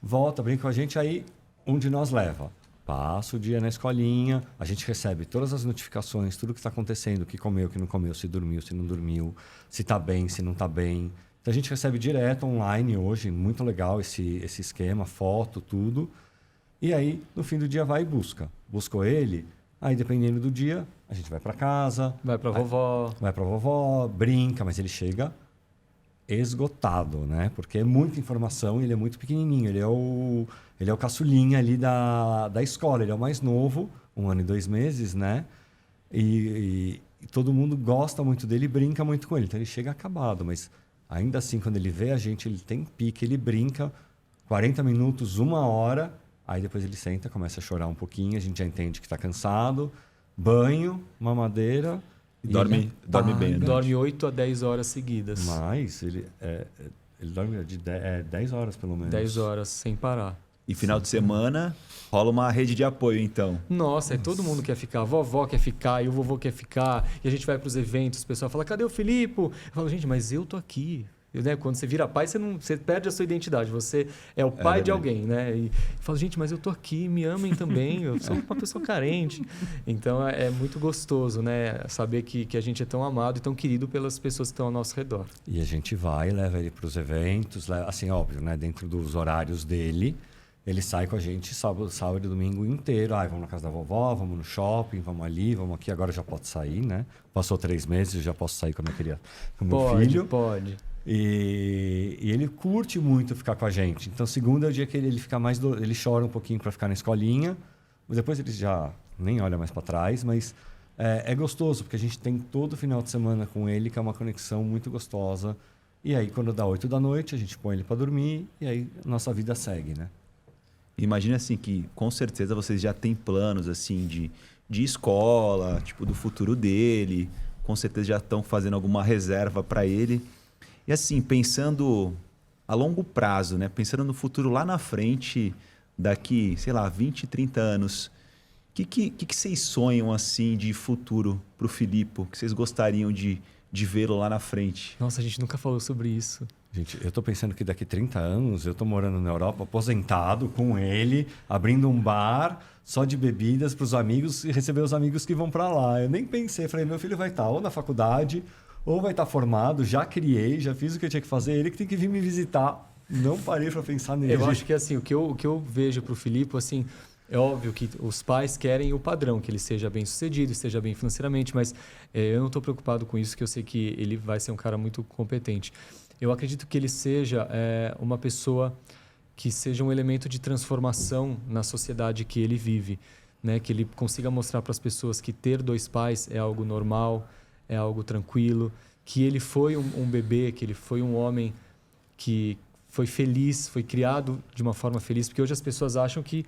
Speaker 4: Volta, brinca com a gente, aí um de nós leva. Passa o dia na escolinha, a gente recebe todas as notificações, tudo que está acontecendo, o que comeu, o que não comeu, se dormiu, se não dormiu, se está bem, se não está bem. Então a gente recebe direto online hoje, muito legal esse esquema, foto, tudo. E aí, no fim do dia, vai e busca. Buscou ele, aí dependendo do dia, a gente vai para casa.
Speaker 3: Vai para vovó.
Speaker 4: Vai para vovó, brinca, mas ele chega esgotado, né? Porque é muita informação, ele é muito pequenininho, ele é o caçulinha ali da escola, ele é o mais novo, 1 ano e 2 meses, né? E todo mundo gosta muito dele e brinca muito com ele, então ele chega acabado, mas ainda assim, quando ele vê a gente, ele tem pique, ele brinca 40 minutos, 1 hora, aí depois ele senta, começa a chorar um pouquinho, a gente já entende que está cansado, banho, mamadeira...
Speaker 2: Dorme bem, né?
Speaker 3: Dorme 8 a 10 horas seguidas.
Speaker 4: Mas ele dorme de 10 horas, pelo menos.
Speaker 3: 10 horas, sem parar.
Speaker 2: E final de semana rola uma rede de apoio, então.
Speaker 3: Nossa, todo mundo quer ficar. A vovó quer ficar, e o vovô quer ficar. E a gente vai para os eventos, o pessoal fala, cadê o Filipe? Eu falo, gente, mas eu tô aqui. Né? Quando você vira pai, você perde a sua identidade. Você é o pai de alguém, né? E fala, gente, mas eu tô aqui, me amem também. Eu sou uma pessoa carente. Então, é muito gostoso, né? Saber que a gente é tão amado e tão querido pelas pessoas que estão ao nosso redor.
Speaker 4: E a gente vai, leva ele para os eventos, assim, óbvio, né? Dentro dos horários dele. Ele sai com a gente sábado e domingo inteiro. Vamos na casa da vovó, vamos no shopping, vamos ali, vamos aqui. Agora já pode sair, né? Passou 3 meses, já posso sair quando eu queria com meu filho.
Speaker 3: Pode.
Speaker 4: E ele curte muito ficar com a gente. Então, segunda é o dia que ele fica mais... Ele chora um pouquinho para ficar na escolinha. Depois ele já nem olha mais para trás. Mas é gostoso, porque a gente tem todo final de semana com ele, que é uma conexão muito gostosa. E aí, quando dá 8 da noite, a gente põe ele para dormir. E aí, nossa vida segue, né?
Speaker 2: Imagina assim que, com certeza, vocês já têm planos assim de escola, tipo, do futuro dele. Com certeza já estão fazendo alguma reserva para ele. E assim, pensando a longo prazo, né? Pensando no futuro lá na frente, daqui, sei lá, 20, 30 anos, o que vocês sonham assim de futuro para o Filipe? Que vocês gostariam de vê-lo lá na frente?
Speaker 3: Nossa, a gente nunca falou sobre isso.
Speaker 4: Gente, eu tô pensando que daqui 30 anos eu tô morando na Europa, aposentado com ele, abrindo um bar só de bebidas para os amigos e receber os amigos que vão para lá. Eu nem pensei, falei, meu filho vai estar ou na faculdade... ou vai estar formado, já criei, já fiz o que eu tinha que fazer, ele que tem que vir me visitar. Não parei para pensar nele.
Speaker 3: Eu acho que assim, o que eu vejo para o Filipe, assim, é óbvio que os pais querem o padrão, que ele seja bem sucedido, esteja bem financeiramente, mas eu não estou preocupado com isso, que eu sei que ele vai ser um cara muito competente. Eu acredito que ele seja uma pessoa que seja um elemento de transformação na sociedade que ele vive, né? Que ele consiga mostrar para as pessoas que ter 2 pais é algo normal, é algo tranquilo, que ele foi um bebê, que ele foi um homem que foi feliz, foi criado de uma forma feliz, porque hoje as pessoas acham que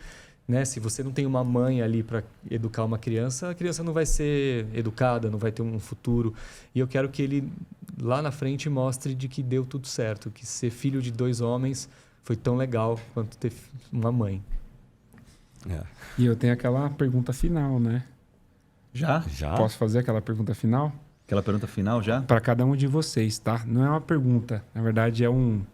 Speaker 3: né? Se você não tem uma mãe ali para educar uma criança, a criança não vai ser educada, não vai ter um futuro. E eu quero que ele, lá na frente, mostre de que deu tudo certo, que ser filho de 2 homens foi tão legal quanto ter uma mãe.
Speaker 4: É.
Speaker 1: E eu tenho aquela pergunta final, né?
Speaker 2: Já?
Speaker 4: Já?
Speaker 1: Posso fazer aquela pergunta final?
Speaker 2: Aquela pergunta final já?
Speaker 1: Para cada um de vocês, tá? Não é uma pergunta. Na verdade, é um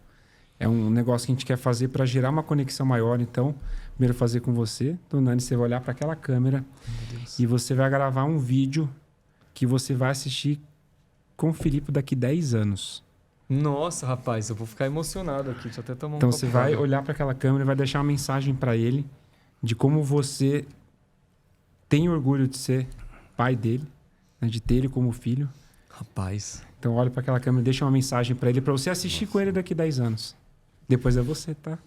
Speaker 1: negócio que a gente quer fazer para gerar uma conexão maior. Então, primeiro fazer com você. Nani, você vai olhar para aquela câmera e você vai gravar um vídeo que você vai assistir com o Filipe daqui 10 anos.
Speaker 3: Nossa, rapaz, eu vou ficar emocionado aqui. Deixa eu até tomar um
Speaker 1: Então,
Speaker 3: copo
Speaker 1: você vai
Speaker 3: d'água.
Speaker 1: olhar para aquela câmera e vai deixar uma mensagem para ele de como você tem orgulho de ser pai dele, né? De ter ele como filho.
Speaker 3: Rapaz,
Speaker 1: Então, olha para aquela câmera e deixa uma mensagem para ele, para você assistir com ele daqui 10 anos. Depois é você, tá?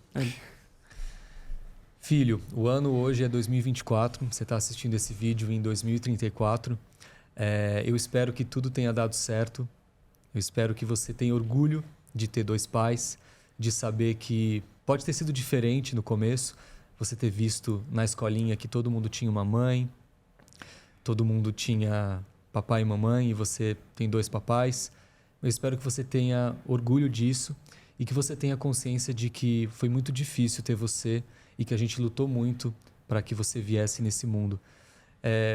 Speaker 3: filho, o ano hoje é 2024. Você está assistindo esse vídeo em 2034. Eu espero que tudo tenha dado certo. Eu espero que você tenha orgulho de ter 2 pais, de saber que pode ter sido diferente no começo, você ter visto na escolinha que todo mundo tinha uma mãe, todo mundo tinha papai e mamãe e você tem 2 papais. Eu espero que você tenha orgulho disso e que você tenha consciência de que foi muito difícil ter você e que a gente lutou muito para que você viesse nesse mundo.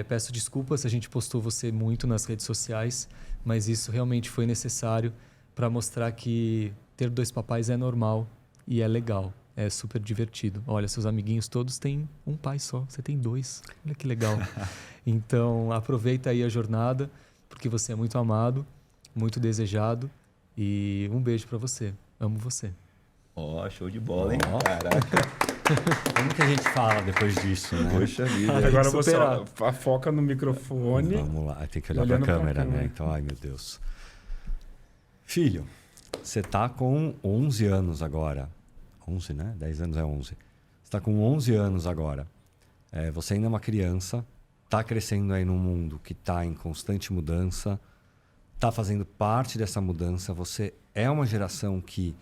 Speaker 3: Peço desculpas se a gente postou você muito nas redes sociais, mas isso realmente foi necessário para mostrar que ter 2 papais é normal e é legal, é super divertido. Olha, seus amiguinhos todos têm um pai só, você tem 2. Olha que legal. Então, aproveita aí a jornada, porque você é muito amado, muito desejado e um beijo para você. Amo você.
Speaker 2: Ó, show de bola, hein?
Speaker 4: Ó.
Speaker 2: Caraca.
Speaker 4: Como que a gente fala depois disso, né?
Speaker 2: Poxa vida.
Speaker 1: Agora você
Speaker 3: superar.
Speaker 1: foca no microfone.
Speaker 4: Vamos lá, tem que olhar
Speaker 1: Olhando
Speaker 4: pra
Speaker 1: pra
Speaker 4: câmera,
Speaker 1: câmera.
Speaker 4: né? Então, ai meu Deus. Filho, você tá com 11 anos agora. 11, né? 10 anos é 11. Você tá com 11 anos agora. Você ainda é uma criança, tá crescendo aí num mundo que tá em constante mudança, tá fazendo parte dessa mudança. Você é uma geração que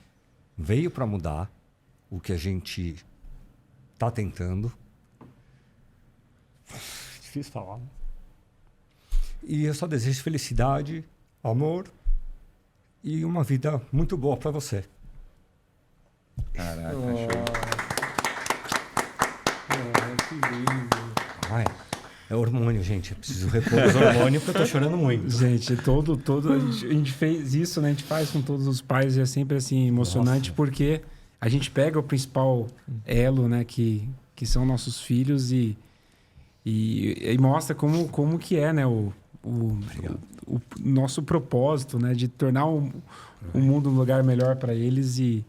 Speaker 4: veio para mudar o que a gente tá tentando. Difícil falar, né? E eu só desejo felicidade, amor e uma vida muito boa para você.
Speaker 2: Caraca, show.
Speaker 3: Que lindo.
Speaker 4: Ai, é hormônio, gente. Eu preciso repor os hormônios porque eu tô chorando muito.
Speaker 1: Gente, a gente fez isso, né? A gente faz com todos os pais e é sempre assim emocionante.
Speaker 4: Nossa.
Speaker 1: Porque a gente pega o principal elo, né? Que são nossos filhos e mostra como que é, né? O nosso propósito, né? De tornar o mundo um lugar melhor para eles e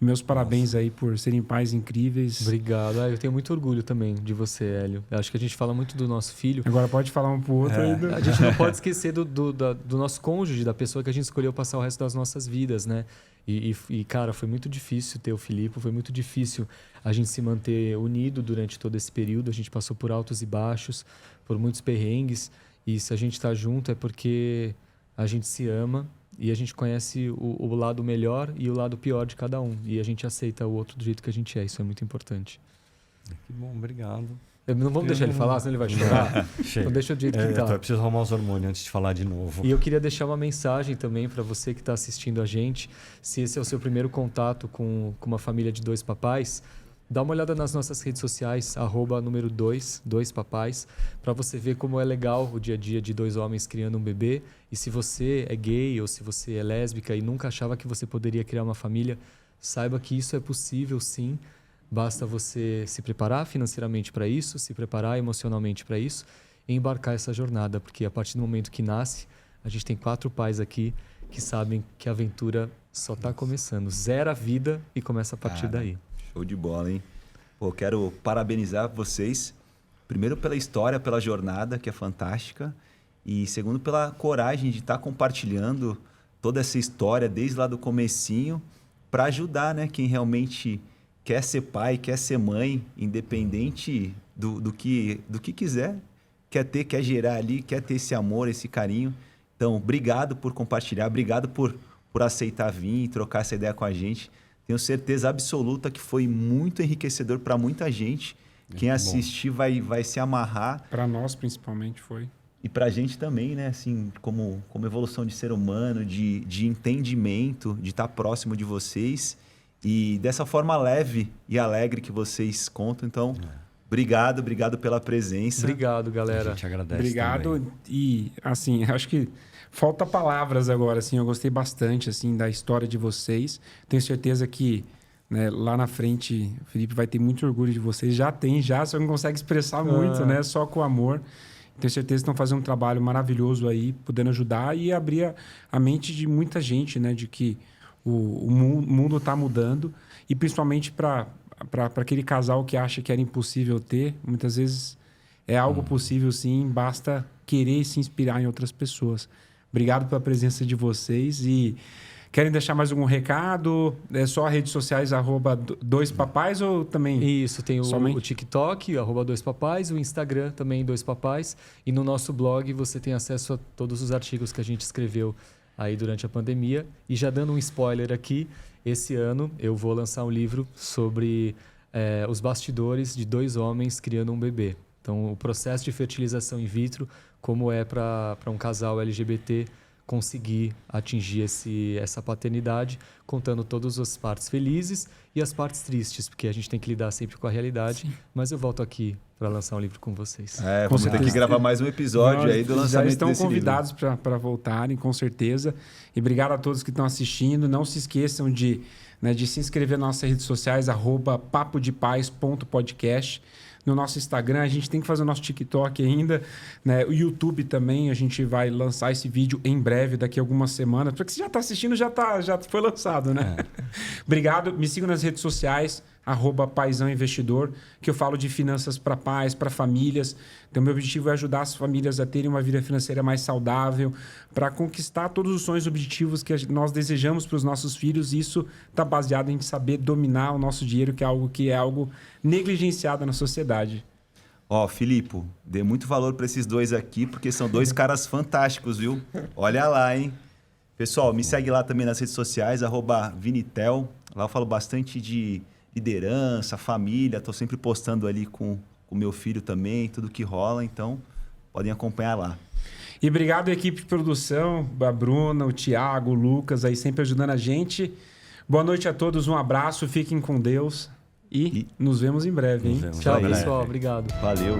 Speaker 1: meus parabéns aí por serem pais incríveis.
Speaker 3: Obrigado. Eu tenho muito orgulho também de você, Hélio. Eu acho que a gente fala muito do nosso filho.
Speaker 1: Agora pode falar um pro outro aí.
Speaker 3: A gente não pode esquecer do nosso cônjuge, da pessoa que a gente escolheu passar o resto das nossas vidas, né? E, cara, foi muito difícil ter o Filipe, foi muito difícil a gente se manter unido durante todo esse período. A gente passou por altos e baixos, por muitos perrengues. E se a gente está junto é porque a gente se ama e a gente conhece o lado melhor e o lado pior de cada um. E a gente aceita o outro do jeito que a gente é. Isso é muito importante.
Speaker 4: Que bom, obrigado.
Speaker 3: Não vamos deixar ele falar, senão ele vai chorar.
Speaker 4: Chega.
Speaker 3: Então deixa do jeito que tá.
Speaker 4: Eu preciso arrumar os hormônios antes de falar de novo.
Speaker 3: E eu queria deixar uma mensagem também para você que está assistindo a gente. Se esse é o seu primeiro contato com uma família de 2 papais, dá uma olhada nas nossas redes sociais, @número 2 papais, para você ver como é legal o dia a dia de 2 homens criando um bebê. E se você é gay ou se você é lésbica e nunca achava que você poderia criar uma família, saiba que isso é possível sim. Basta você se preparar financeiramente para isso, se preparar emocionalmente para isso e embarcar essa jornada, porque a partir do momento que nasce, a gente tem 4 pais aqui que sabem que a aventura só está começando. Zera a vida e começa a partir daí.
Speaker 2: Show de bola, hein? Pô, quero parabenizar vocês, primeiro pela história, pela jornada, que é fantástica, e segundo pela coragem de estar compartilhando toda essa história desde lá do comecinho para ajudar, né, quem realmente quer ser pai, quer ser mãe, independente do que quiser, quer gerar ali, quer ter esse amor, esse carinho. Então, obrigado por compartilhar, obrigado por aceitar vir e trocar essa ideia com a gente. Tenho certeza absoluta que foi muito enriquecedor para muita gente Quem assistir vai se amarrar.
Speaker 1: Para nós, principalmente, foi.
Speaker 2: E pra gente também, né? Assim, como evolução de ser humano, de entendimento, de estar próximo de vocês. E dessa forma leve e alegre que vocês contam. Então, obrigado pela presença.
Speaker 3: Obrigado,
Speaker 4: A
Speaker 3: galera.
Speaker 4: gente agradece
Speaker 1: Obrigado.
Speaker 4: também.
Speaker 1: E, assim, acho que falta palavras agora, assim. Eu gostei bastante, assim, da história de vocês. Tenho certeza que, né, lá na frente, o Felipe vai ter muito orgulho de vocês. Já tem, só não consegue expressar muito, né? Só com amor. Tenho certeza que estão fazendo um trabalho maravilhoso aí, podendo ajudar e abrir a mente de muita gente, né? De que o mundo está mudando. E principalmente para aquele casal que acha que era impossível ter, muitas vezes é algo possível sim, basta querer se inspirar em outras pessoas. Obrigado pela presença de vocês e querem deixar mais algum recado? É só as redes sociais @doispapais ou também?
Speaker 3: Isso, tem o TikTok, @doispapais, o Instagram também, Dois Papais. E no nosso blog você tem acesso a todos os artigos que a gente escreveu aí durante a pandemia. E já dando um spoiler aqui, esse ano eu vou lançar um livro sobre os bastidores de 2 homens criando um bebê. Então, o processo de fertilização in vitro, como é para um casal LGBT conseguir atingir essa paternidade, contando todas as partes felizes e as partes tristes, porque a gente tem que lidar sempre com a realidade. Sim. Mas eu volto aqui para lançar um livro com vocês.
Speaker 2: Vamos ter que gravar mais um episódio aí do lançamento
Speaker 1: já estão
Speaker 2: desse
Speaker 1: convidados para voltarem, com certeza. E obrigado a todos que estão assistindo. Não se esqueçam de se inscrever nas nossas redes sociais, @papodepaz.podcast. No nosso Instagram, a gente tem que fazer o nosso TikTok ainda, né? O YouTube também, a gente vai lançar esse vídeo em breve, daqui a algumas semanas. Porque você já está assistindo, já foi lançado, né? Obrigado. Me sigam nas redes sociais, @paizãoinvestidor, que eu falo de finanças para pais, para famílias. Então, meu objetivo é ajudar as famílias a terem uma vida financeira mais saudável, para conquistar todos os sonhos e objetivos que nós desejamos para os nossos filhos. E isso está baseado em saber dominar o nosso dinheiro, que é algo negligenciado na sociedade.
Speaker 2: Filipe, dê muito valor para esses dois aqui, porque são 2 caras fantásticos, viu? Olha lá, hein? Pessoal, me segue lá também nas redes sociais, @Vinitel. Lá eu falo bastante de liderança, família. Estou sempre postando ali com o meu filho também, tudo que rola. Então, podem acompanhar lá.
Speaker 1: E obrigado à equipe de produção, a Bruna, o Thiago, o Lucas, aí sempre ajudando a gente. Boa noite a todos, um abraço, fiquem com Deus e nos vemos em breve, hein?
Speaker 3: Tchau, pessoal. Obrigado.
Speaker 2: Valeu.